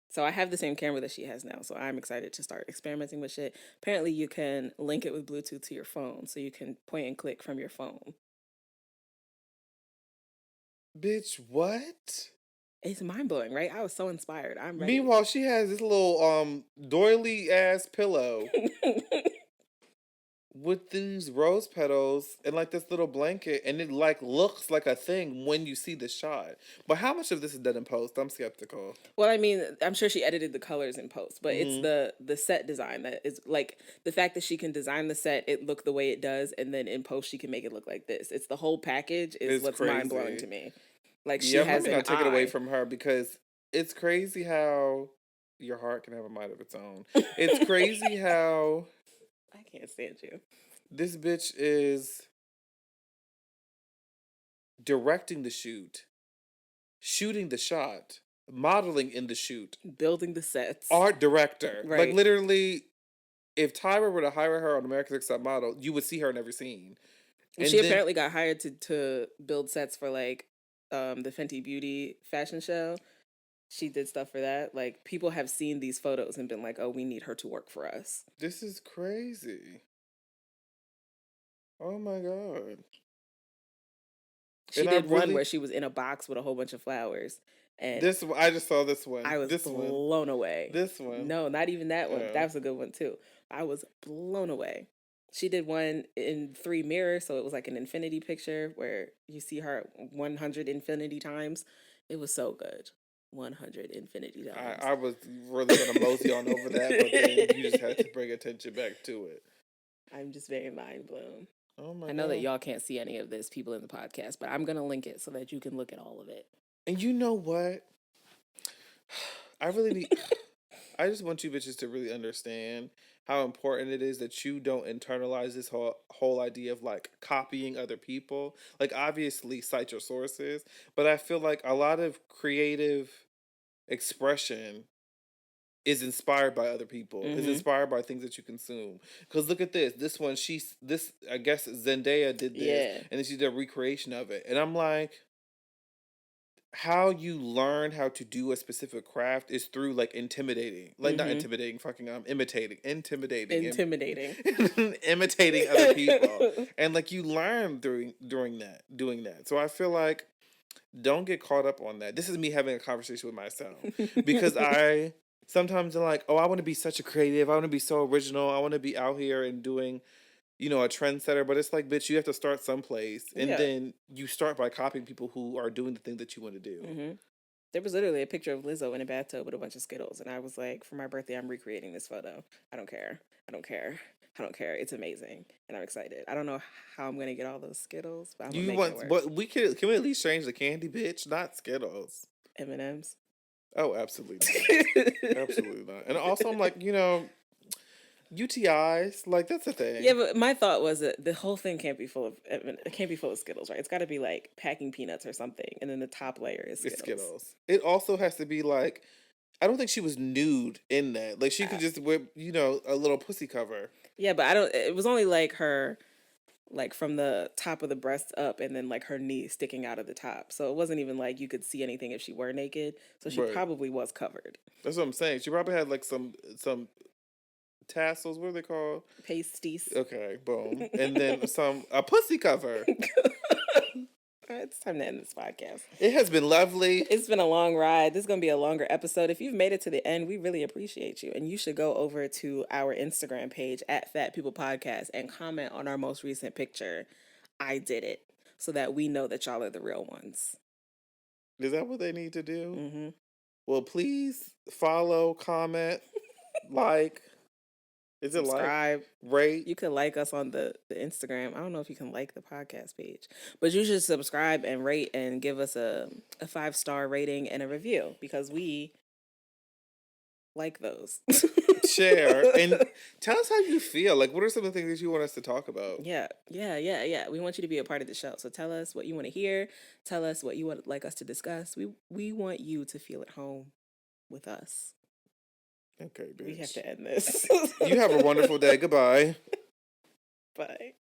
So I have the same camera that she has now, so I'm excited to start experimenting with shit. Apparently you can link it with Bluetooth to your phone, so you can point and click from your phone. Bitch, what? It's mind-blowing, right? I was so inspired. I'm ready. Meanwhile, she has this little doily ass pillow with these rose petals and like this little blanket, and it like looks like a thing when you see the shot. But how much of this is done in post? I'm skeptical. Well, I mean, I'm sure she edited the colors in post, but it's Mm-hmm. the set design that is like the fact that she can design the set, it look the way it does, and then in post she can make it look like this. It's the whole package is It's what's mind blowing crazy. to me. Like she Yeah, let has me an not take it away eye. from her because it's crazy how your heart can have a mind of its own. It's crazy how I can't stand you. this bitch is directing the shoot, shooting the shot, modeling in the shoot, Building the sets. art director. Like Right. literally, if Tyra were to hire her on America's Next Top Model, you would see her in every scene. Well, And she then apparently got hired to build sets for like the Fenty Beauty fashion show. She did stuff for that. Like people have seen these photos and been like, "Oh, we need her to work for us." this is crazy. Oh my god. She And I did one really where she was in a box with a whole bunch of flowers, and this one I just saw this one. I was This one. blown away. This one. No, not even that one. Oh. That was a good one too. I was blown away. She did one in 3 mirrors, so it was like an infinity picture where you see her 100 infinity times. It was so good. 100 infinity times. I was really gonna mosey on over that, but then you just had to bring attention back to it. I'm just very mind blown. Oh my I know god. that y'all can't see any of this, people in the podcast, but I'm going to link it so that you can look at all of it. And you know what? I really need I just want you bitches to really understand how important it is that you don't internalize this whole idea of like copying other people. Like obviously cite your sources, but I feel like a lot of creative expression is inspired by other people. Is inspired by things that you consume. Cause look at this. This one, this I guess Zendaya did this, Yeah. and then she did a recreation of it. And I'm like, how you learn how to do a specific craft is through like intimidating, like not intimidating, fucking imitating, intimidating, imitating other people, and like you learn during that, doing that. So I feel like don't get caught up on that. This is me having a conversation with myself because I sometimes I'm like, oh, I want to be such a creative, I want to be so original, I want to be out here and doing, you know, a trendsetter, but it's like, bitch, you have to start someplace, and Yeah. then you start by copying people who are doing the thing that you want to do. There was literally a picture of Lizzo in a bathtub with a bunch of Skittles, and I was like, for my birthday, I'm recreating this photo. I don't care. I don't care. I don't care. It's amazing, and I'm excited. I don't know how I'm gonna get all those Skittles, but I'm gonna You make want, it work. but can we at least change the candy, bitch, not Skittles? M&Ms. Oh, absolutely not. Absolutely not. And also, I'm like, you know, UTIs, like that's a thing. Yeah, but my thought was that the whole thing can't be full of it can't be full of Skittles, right? It's got to be like packing peanuts or something, and then the top layer is Skittles. It's Skittles. It also has to be like, I don't think she was nude in that. Like she could just whip, you know, a little pussy cover. Yeah, but I don't. It was only like her, like from the top of the breast up, and then like her knee sticking out of the top. So it wasn't even like you could see anything if she were naked. So she Right. probably was covered. That's what I'm saying. She probably had like some tassels. What are they called? Pasties. Okay, boom. And then a pussy cover. It's time to end this podcast. It has been lovely. It's been a long ride. This is going to be a longer episode. If you've made it to the end, we really appreciate you. And you should go over to our Instagram page at Fat People Podcast and comment on our most recent picture. I did it. so that we know that y'all are the real ones. Is that what they need to do? Mm-hmm. Well, please follow, comment, like. Is it like? Subscribe. Rate? You could like us on the Instagram. I don't know if you can like the podcast page, but you should subscribe and rate and give us a 5-star rating and a review because we like those. Share. And tell us how you feel. Like, what are some of the things that you want us to talk about? Yeah. We want you to be a part of the show. So tell us what you want to hear. Tell us what you would like us to discuss. We want you to feel at home with us. Okay, bitch. We have to end this. You have a wonderful day. Goodbye. Bye.